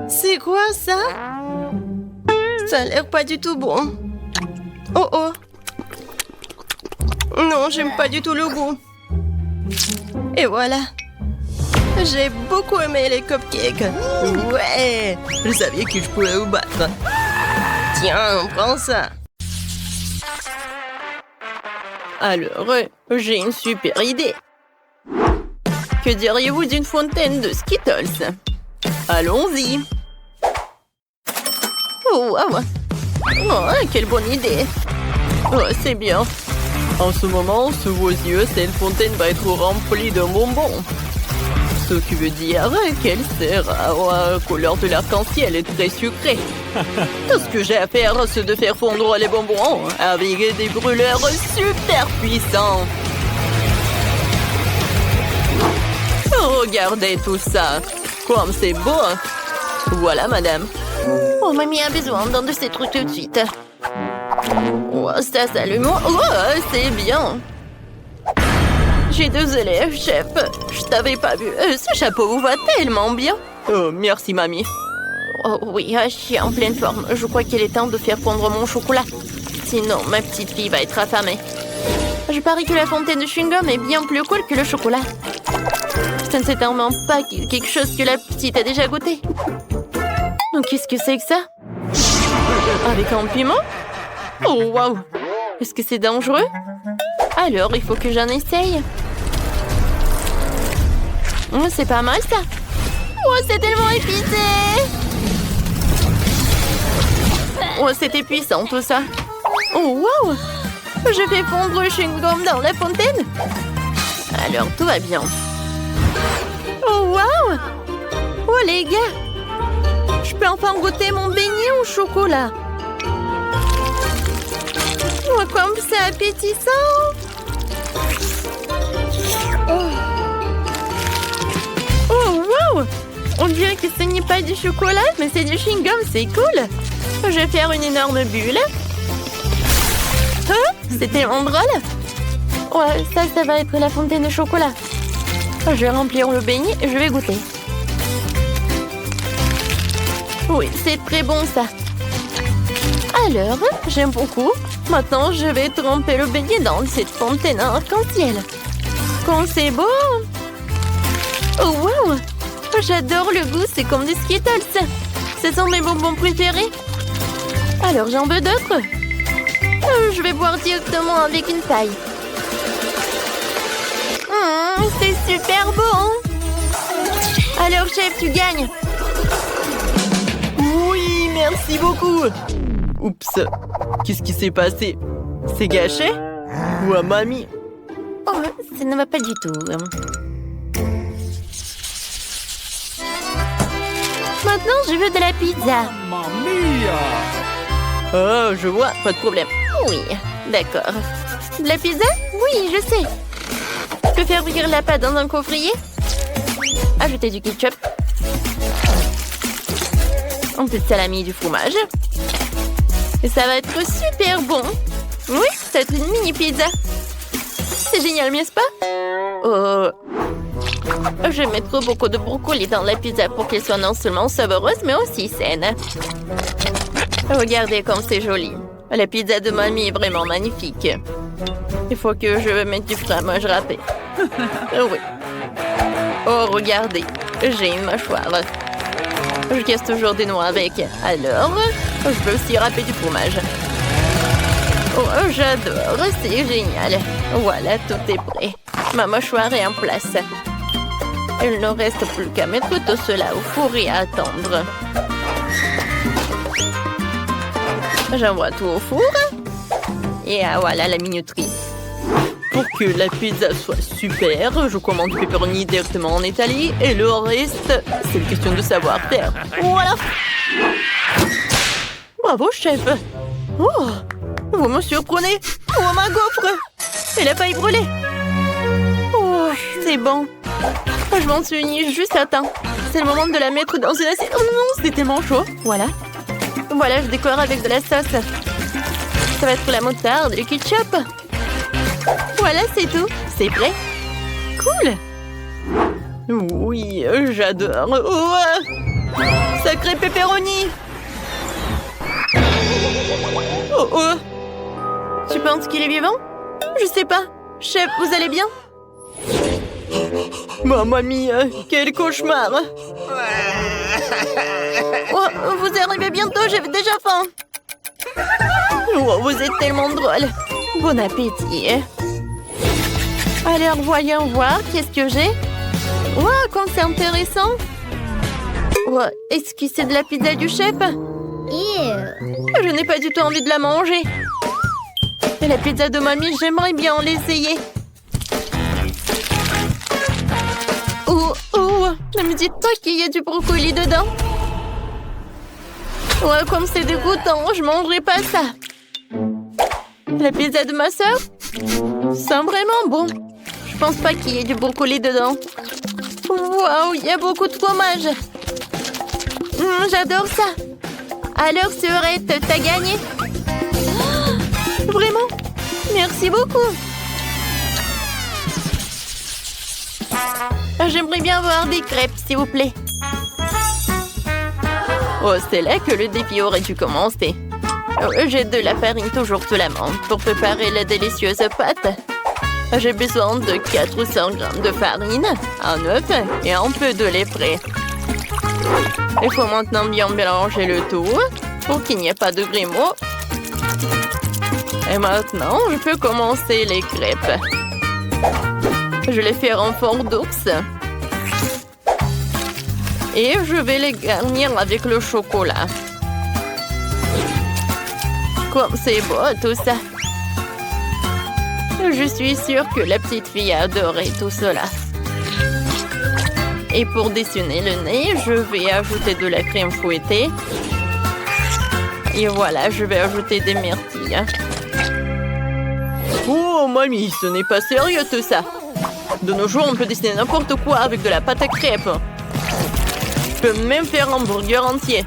C'est quoi ça? Ça a l'air pas du tout bon. Oh oh. Non, j'aime pas du tout le goût. Et voilà. J'ai beaucoup aimé les cupcakes. Ouais. Je savais que je pouvais vous battre. Tiens, prends ça. Alors, j'ai une super idée. Que diriez-vous d'une fontaine de Skittles? Allons-y. Oh, wow. Oh, quelle bonne idée. Oh, c'est bien. En ce moment, sous vos yeux, cette fontaine va être remplie de bonbons. Ce qui veut dire qu'elle sera à couleur de l'arc-en-ciel et très sucrée. Tout ce que j'ai à faire, c'est de faire fondre les bonbons avec des brûleurs super puissants. Regardez tout ça. Comme c'est beau. Voilà, madame. Oh, mamie a besoin d'un de ces trucs tout de suite. Oh, ça s'allume. Oh, c'est bien. suis désolée, chef. Je t'avais pas vu. Ce chapeau vous va tellement bien. Oh, merci, mamie. Oh oui, je suis en pleine forme. Je crois qu'il est temps de faire fondre mon chocolat. Sinon, ma petite fille va être affamée. Je parie que la fontaine de chewing-gum est bien plus cool que le chocolat. Ce n'est certainement pas quelque chose que la petite a déjà goûté. Qu'est-ce que c'est que ça? Avec un piment? Oh, waouh! Est-ce que c'est dangereux? Alors, il faut que j'en essaye. C'est pas mal, ça. Oh, c'est tellement épicé! Oh, c'était puissant, tout ça. Oh, waouh! Je fais fondre le chewing-gum dans la fontaine. Alors, tout va bien. Oh, waouh! Oh, les gars! Je peux enfin goûter mon beignet au chocolat. Oh, comme c'est appétissant! Oh, wow! On dirait que ce n'est pas du chocolat, mais c'est du chewing-gum, c'est cool! Je vais faire une énorme bulle. Hein? C'est tellement drôle! Ouais, ça va être la fontaine de chocolat. Je vais remplir le beignet et je vais goûter. Oui, c'est très bon, ça. Alors, j'aime beaucoup. Maintenant, je vais tremper le beignet dans cette fontaine arc-en-ciel. Quand c'est beau! Oh, wow! J'adore le goût, c'est comme des Skittles. Ce sont mes bonbons préférés. Alors, j'en veux d'autres. Je vais boire directement avec une paille. C'est super bon! Alors, chef, tu gagnes. Oui, merci beaucoup. Oups, qu'est-ce qui s'est passé? C'est gâché? Ou à mamie? Oh, ça ne va pas du tout. Maintenant, je veux de la pizza. Mamma mia! Oh, je vois, pas de problème. Oui, d'accord. De la pizza? Oui, je sais. Je peux faire bouillir la pâte dans un coffrier. Ajouter du ketchup. Un peu de salami et du fromage. Et ça va être super bon. Oui, ça va être une mini pizza. C'est génial, n'est-ce pas? Oh. Je vais mettre beaucoup de brocoli dans la pizza pour qu'elle soit non seulement savoureuse, mais aussi saine. Regardez comme c'est joli. La pizza de mamie est vraiment magnifique. Il faut que je mette du fromage râpé. Oui. Oh, regardez. J'ai une mâchoire. Je casse toujours des noix avec. Alors, je peux aussi râper du fromage. Oh, j'adore. C'est génial. Voilà, tout est prêt. Ma mâchoire est en place. Il ne reste plus qu'à mettre tout cela au four et à attendre. J'envoie tout au four. Et voilà la minuterie. Pour que la pizza soit super, je commande du pepperoni directement en Italie et le reste, c'est une question de savoir-faire. Voilà. Bravo, chef. Oh, vous me surprenez. Oh, ma gaufre. Elle a failli brûler. Oh, c'est bon. Je m'en suis juste à temps. C'est le moment de la mettre dans une assiette. Oh non, c'est tellement chaud. Voilà. Voilà, je décore avec de la sauce. Ça va être la moutarde et le ketchup. Voilà, c'est tout. C'est prêt. Cool. Oui, j'adore. Oh, sacré pepperoni. Oh, oh. Tu penses qu'il est vivant? Je sais pas. Chef, vous allez bien? Mamma mia, quel cauchemar. Oh, vous arrivez bientôt, j'ai déjà faim. Oh, vous êtes tellement drôle. Bon appétit. Alors, voyons voir, qu'est-ce que j'ai? Wow, comme c'est intéressant. Wow, est-ce que c'est de la pizza du chef? Je n'ai pas du tout envie de la manger. Et la pizza de mamie, j'aimerais bien l'essayer. Oh, oh, ne me dites pas qu'il y a du brocoli dedans. Ouais, comme c'est dégoûtant, je mangerai pas ça. La pizza de ma sœur sent vraiment bon. Je pense pas qu'il y ait du brocoli dedans. Waouh, il y a beaucoup de fromage. J'adore ça. Alors, Sœurette, t'as gagné. Vraiment? Merci beaucoup. J'aimerais bien voir des crêpes, s'il vous plaît. Oh, c'est là que le défi aurait dû commencer. J'ai de la farine toujours sous la main pour préparer la délicieuse pâte. J'ai besoin de 400 grammes de farine, Un œuf et un peu de lait frais. il faut maintenant bien mélanger le tout pour qu'il n'y ait pas de grumeaux. Et maintenant, je peux commencer les crêpes. Je les fais en forme d'ours. Et je vais les garnir avec le chocolat. Comme c'est beau tout ça. Je suis sûre que la petite fille a adoré tout cela. Et pour dessiner le nez, je vais ajouter de la crème fouettée. Et voilà, je vais ajouter des myrtilles. Oh, mamie, ce n'est pas sérieux tout ça. De nos jours, on peut dessiner n'importe quoi avec de la pâte à crêpes. Je peux même faire un burger entier.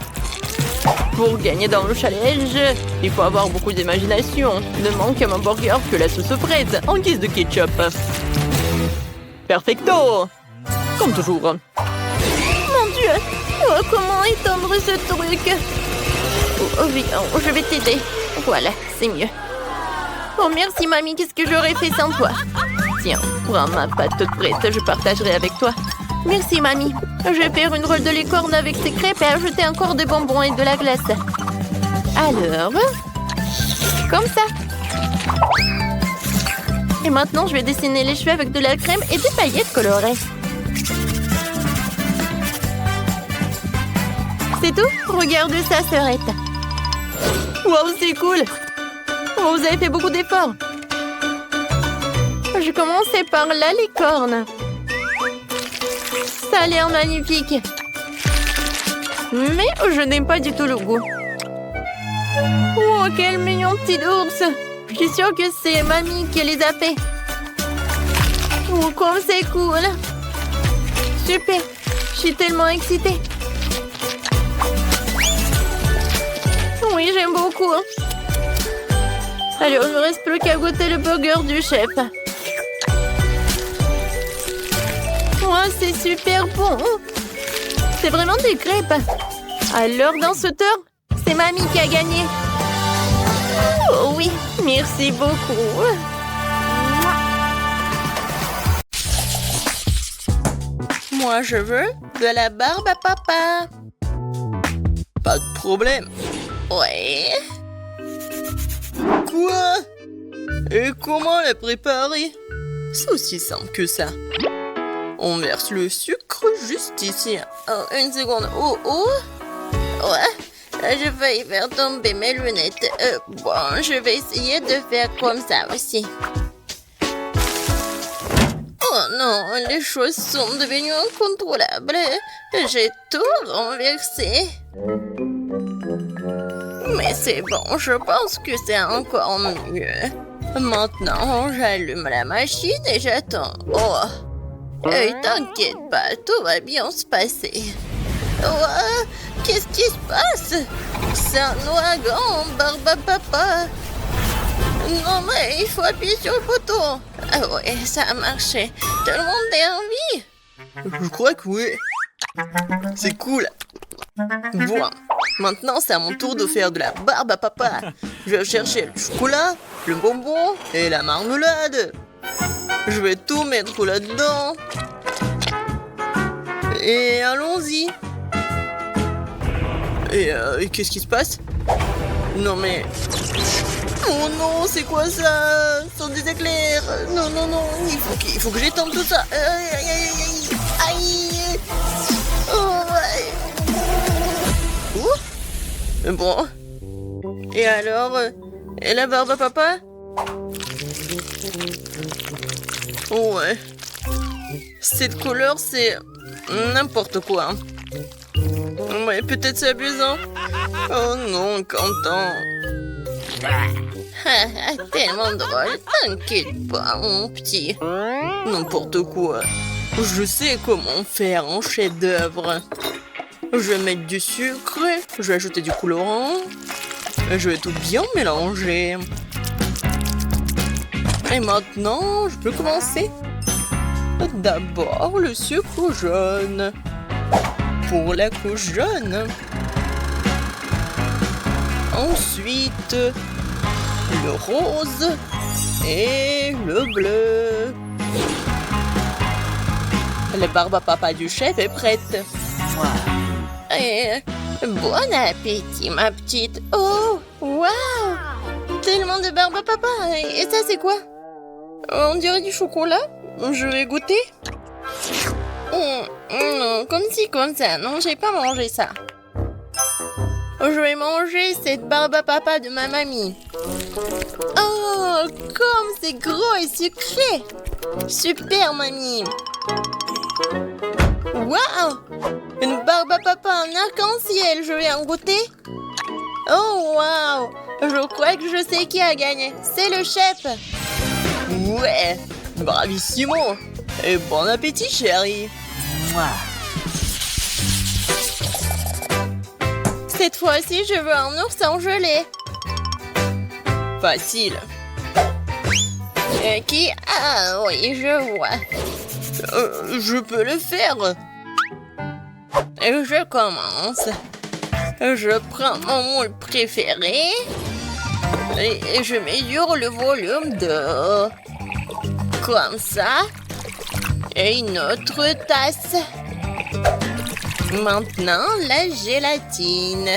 Pour gagner dans le challenge, il faut avoir beaucoup d'imagination. Ne manque à mon burger que la sauce fraise en guise de ketchup. Perfecto! Comme toujours. Mon Dieu! Oh, comment étendre ce truc? Oh, viens, je vais t'aider. Voilà, c'est mieux. Oh, merci, mamie. Qu'est-ce que j'aurais fait sans toi? Tiens, prends ma pâte toute prête, je partagerai avec toi. Merci, mamie. Je vais faire une rôle de licorne avec ces crêpes et ajouter encore des bonbons et de la glace. Alors, comme ça. Et maintenant, je vais dessiner les cheveux avec de la crème et des paillettes colorées. C'est tout? Regarde ça, sœurette. Wow, c'est cool! Oh, vous avez fait beaucoup d'efforts. Je commençais par la licorne. Ça a l'air magnifique. Mais je n'aime pas du tout le goût. Oh, quel mignon petit ours. Je suis sûre que c'est mamie qui les a fait. Oh, comme c'est cool. Super. Je suis tellement excitée. Oui, j'aime beaucoup. Alors, il ne me reste plus qu'à goûter le burger du chef. Oh, c'est super bon. C'est vraiment des crêpes. Alors, dans ce tour, c'est mamie qui a gagné. Oh oui, merci beaucoup. Moi, je veux de la barbe à papa. Pas de problème. Ouais. Quoi? Et comment la préparer? C'est aussi simple que ça. On verse le sucre juste ici. Oh, une seconde. Oh, oh. Ouais, je vais y faire tomber mes lunettes. Bon, je vais essayer de faire comme ça aussi. Oh non, les choses sont devenues incontrôlables. J'ai tout renversé. Mais c'est bon, je pense que c'est encore mieux. Maintenant, j'allume la machine et j'attends. Oh, t'inquiète pas, tout va bien se passer. Oh, qu'est-ce qui se passe? C'est un ouragan, barbe à papa. Non, mais il faut appuyer sur le bouton. Ah ouais, ça a marché. Tout le monde est en vie? Je crois que oui. C'est cool. Bon, maintenant c'est à mon tour de faire de la barbe à papa. Je vais chercher le chocolat, le bonbon et la marmelade. Je vais tout mettre là-dedans. Et allons-y. Et qu'est-ce qui se passe? Non mais... Oh non, c'est quoi ça? Ce sont des éclairs. Non, non, non, il faut que j'étende tout ça. Aïe, aïe, aïe, aïe. Aïe. Oh, ouais. Bon. Et alors, et la barbe à papa? Oh, ouais. Cette couleur, c'est n'importe quoi. Ouais, peut-être c'est abusant. Oh non, Quentin. Tellement drôle. T'inquiète pas, mon petit. N'importe quoi. Je sais comment faire un chef-d'œuvre. Je vais mettre du sucre, je vais ajouter du colorant, je vais tout bien mélanger. Et maintenant, je peux commencer. D'abord, le sucre jaune. Pour la couche jaune. Ensuite, le rose et le bleu. La barbe à papa du chef est prête. Bon appétit, ma petite. Oh, waouh! Tellement de barbe à papa. Et ça, c'est quoi? On dirait du chocolat. Je vais goûter. Non, comme ci, comme ça. Non, j'ai pas mangé ça. Je vais manger cette barbe à papa de ma mamie. Oh, comme c'est gros et sucré. Super, mamie. Waouh! Une barbe à papa en arc-en-ciel. Je vais en goûter. Oh, waouh! Je crois que je sais qui a gagné. C'est le chef. Ouais, bravissimo. Et bon appétit, chérie. Cette fois-ci, je veux un ours en gelée. Facile. Qui? Ah oui, je vois. Je peux le faire. Je commence. Je prends mon moule préféré et je mesure le volume d'eau. Comme ça. Et une autre tasse. Maintenant, la gélatine.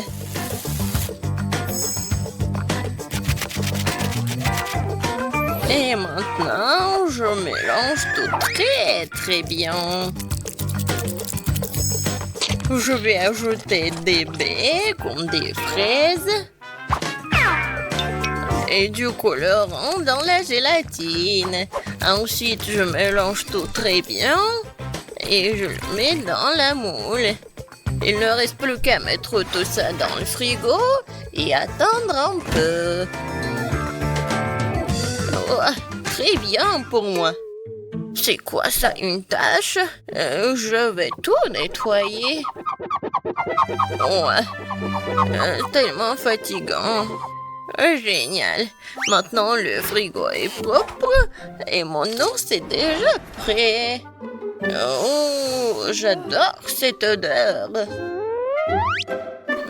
Et maintenant, je mélange tout très bien. Je vais ajouter des baies comme des fraises et du colorant dans la gélatine. Ensuite, je mélange tout très bien et je le mets dans la moule. Il ne reste plus qu'à mettre tout ça dans le frigo et attendre un peu. Oh, très bien pour moi. C'est quoi ça, une tache? Je vais tout nettoyer. Ouais, tellement fatigant. Génial. Maintenant, le frigo est propre et mon ours est déjà prêt. Oh, j'adore cette odeur.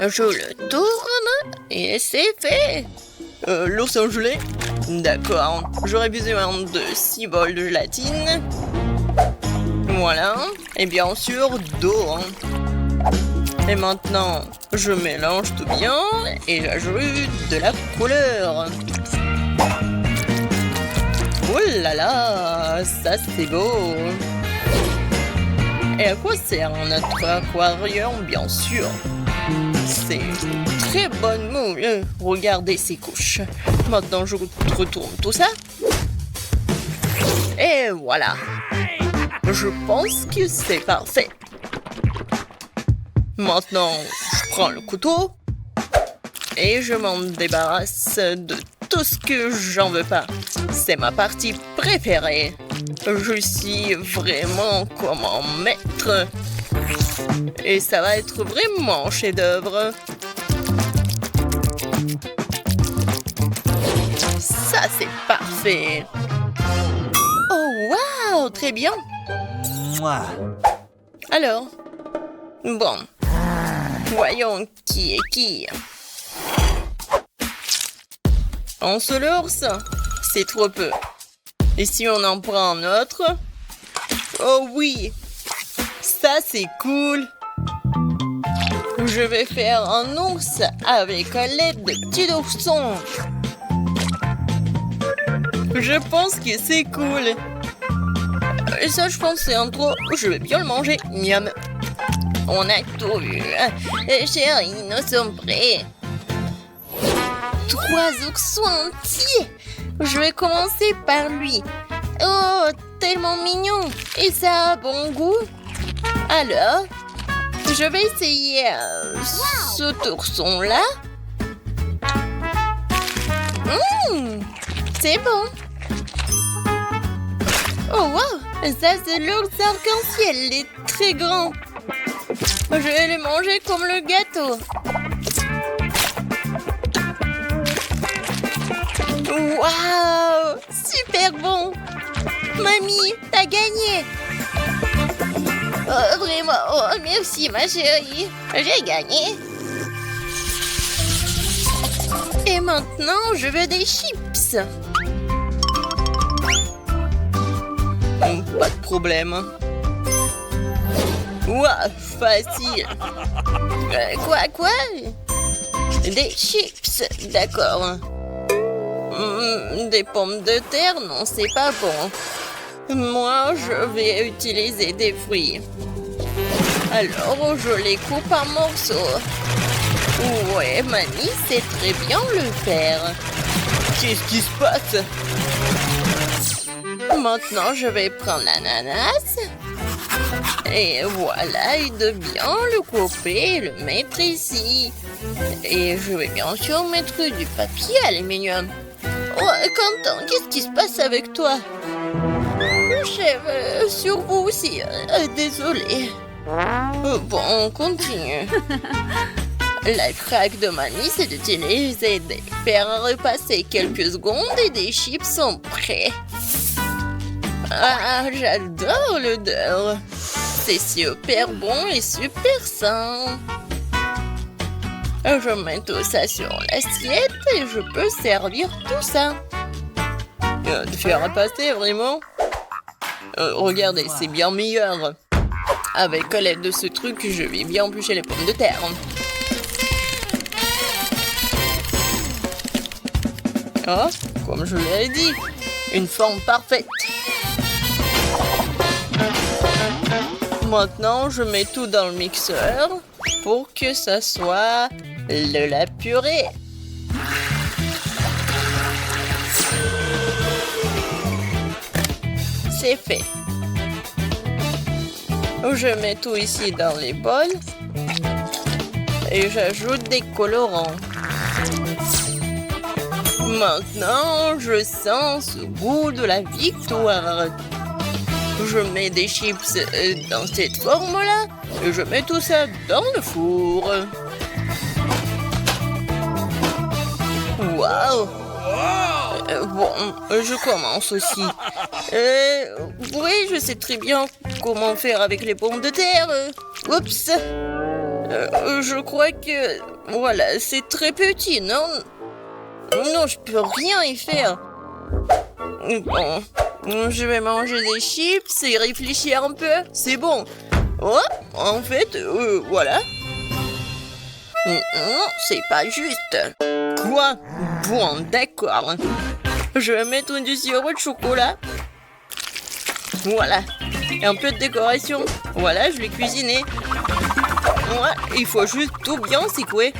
Je le tourne et c'est fait. L'ours en gelée? D'accord. J'aurais besoin de 6 bols de gélatine. Voilà. Et bien sûr, d'eau. Et maintenant, je mélange tout bien et j'ajoute de la couleur. Oh là là, ça c'est beau. Et à quoi sert notre aquarium, bien sûr? C'est une très bonne moule. Regardez ces couches. Maintenant, je retourne tout ça. Et voilà. Je pense que c'est parfait. Maintenant, je prends le couteau et je m'en débarrasse de tout ce que j'en veux pas. C'est ma partie préférée. Je suis vraiment comme un maître. Et ça va être vraiment chef-d'œuvre. Ça, c'est parfait. Oh, waouh, très bien. Alors, bon, voyons qui est qui. Un seul ours, c'est trop peu. Et si on en prend un autre? Oh oui, ça c'est cool. Je vais faire un ours avec l'aide de petits oursons. Je pense que c'est cool. Et ça, je pense que c'est un trop. Je vais bien le manger. Miam. On a tout vu. Chérie, nous sommes prêts. 3 oursons entiers. Je vais commencer par lui. Oh, tellement mignon. Et ça a bon goût. Alors, je vais essayer cet ourson-là. C'est bon. Oh, wow. Ça, c'est l'ours arc-en-ciel. Il est très grand. Je vais le manger comme le gâteau. Waouh! Super bon! Mamie, t'as gagné! Oh, vraiment, oh, merci ma chérie. J'ai gagné. Et maintenant, je veux des chips. Pas de problème. Ouah, facile. Quoi? Des chips, d'accord. Des pommes de terre, non, c'est pas bon. Moi, je vais utiliser des fruits. Alors, je les coupe en morceaux. Ouais, Mamie sait très bien le faire. Qu'est-ce qui se passe? Maintenant, je vais prendre l'ananas. Et voilà, et de bien le couper et le mettre ici. Et je vais bien sûr mettre du papier aluminium. Oh, Quentin, qu'est-ce qui se passe avec toi? Chef, sur vous aussi. Désolé. Bon, on continue. La craque de Mamie, c'est d'utiliser des faire repasser quelques secondes et des chips sont prêts. Ah, j'adore l'odeur. C'est super bon et super sain. Je mets tout ça sur l'assiette et je peux servir tout ça. De faire repasser, vraiment? Regardez, c'est bien meilleur. Avec l'aide de ce truc, je vais bien éplucher les pommes de terre. Oh, comme je l'ai dit, une forme parfaite. Maintenant, je mets tout dans le mixeur pour que ça soit de la purée. C'est fait. Je mets tout ici dans les bols et j'ajoute des colorants. Maintenant, je sens ce goût de la victoire. Je mets des chips dans cette forme-là et je mets tout ça dans le four. Waouh! Bon, je commence aussi. Oui, je sais très bien comment faire avec les pommes de terre. Oups! Je crois que... Voilà, c'est très petit, non? Non, je peux rien y faire. Bon, je vais manger des chips et réfléchir un peu. C'est bon. Oh, en fait, voilà. Non, c'est pas juste. Quoi? Bon, d'accord. Je vais mettre du sirop de chocolat. Voilà. Et un peu de décoration. Voilà, je l'ai cuisiné. Ouais, il faut juste tout bien secouer.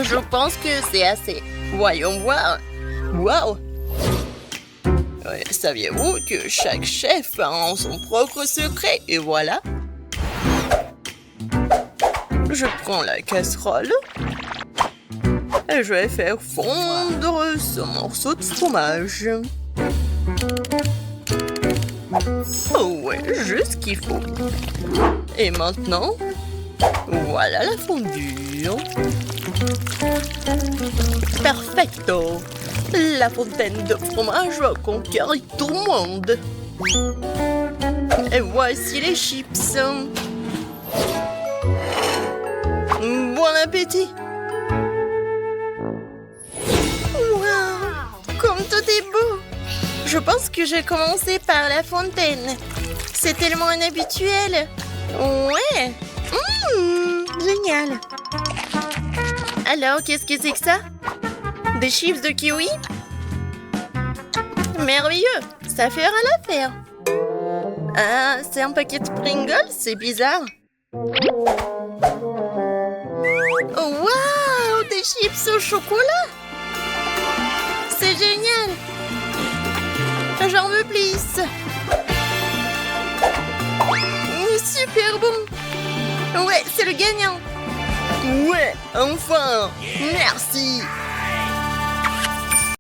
Je pense que c'est assez. Voyons voir. Waouh! Saviez-vous que chaque chef a son propre secret? Et voilà. Je prends la casserole. Et je vais faire fondre ce morceau de fromage. Oh ouais, juste ce qu'il faut. Et maintenant, voilà la fondue. Perfecto! La fontaine de fromage va conquérir tout le monde. Et voici les chips. Bon appétit! Wow! Comme tout est beau! Je pense que je vais commencer par la fontaine. C'est tellement inhabituel. Ouais! Génial! Alors, qu'est-ce que c'est que ça? Des chips de kiwi? Merveilleux! Ça fera l'affaire. Ah, c'est un paquet de Pringles? C'est bizarre. Oh, waouh! Des chips au chocolat? C'est génial! J'en veux plus! Super bon! Ouais, c'est le gagnant! Ouais, enfin! Merci!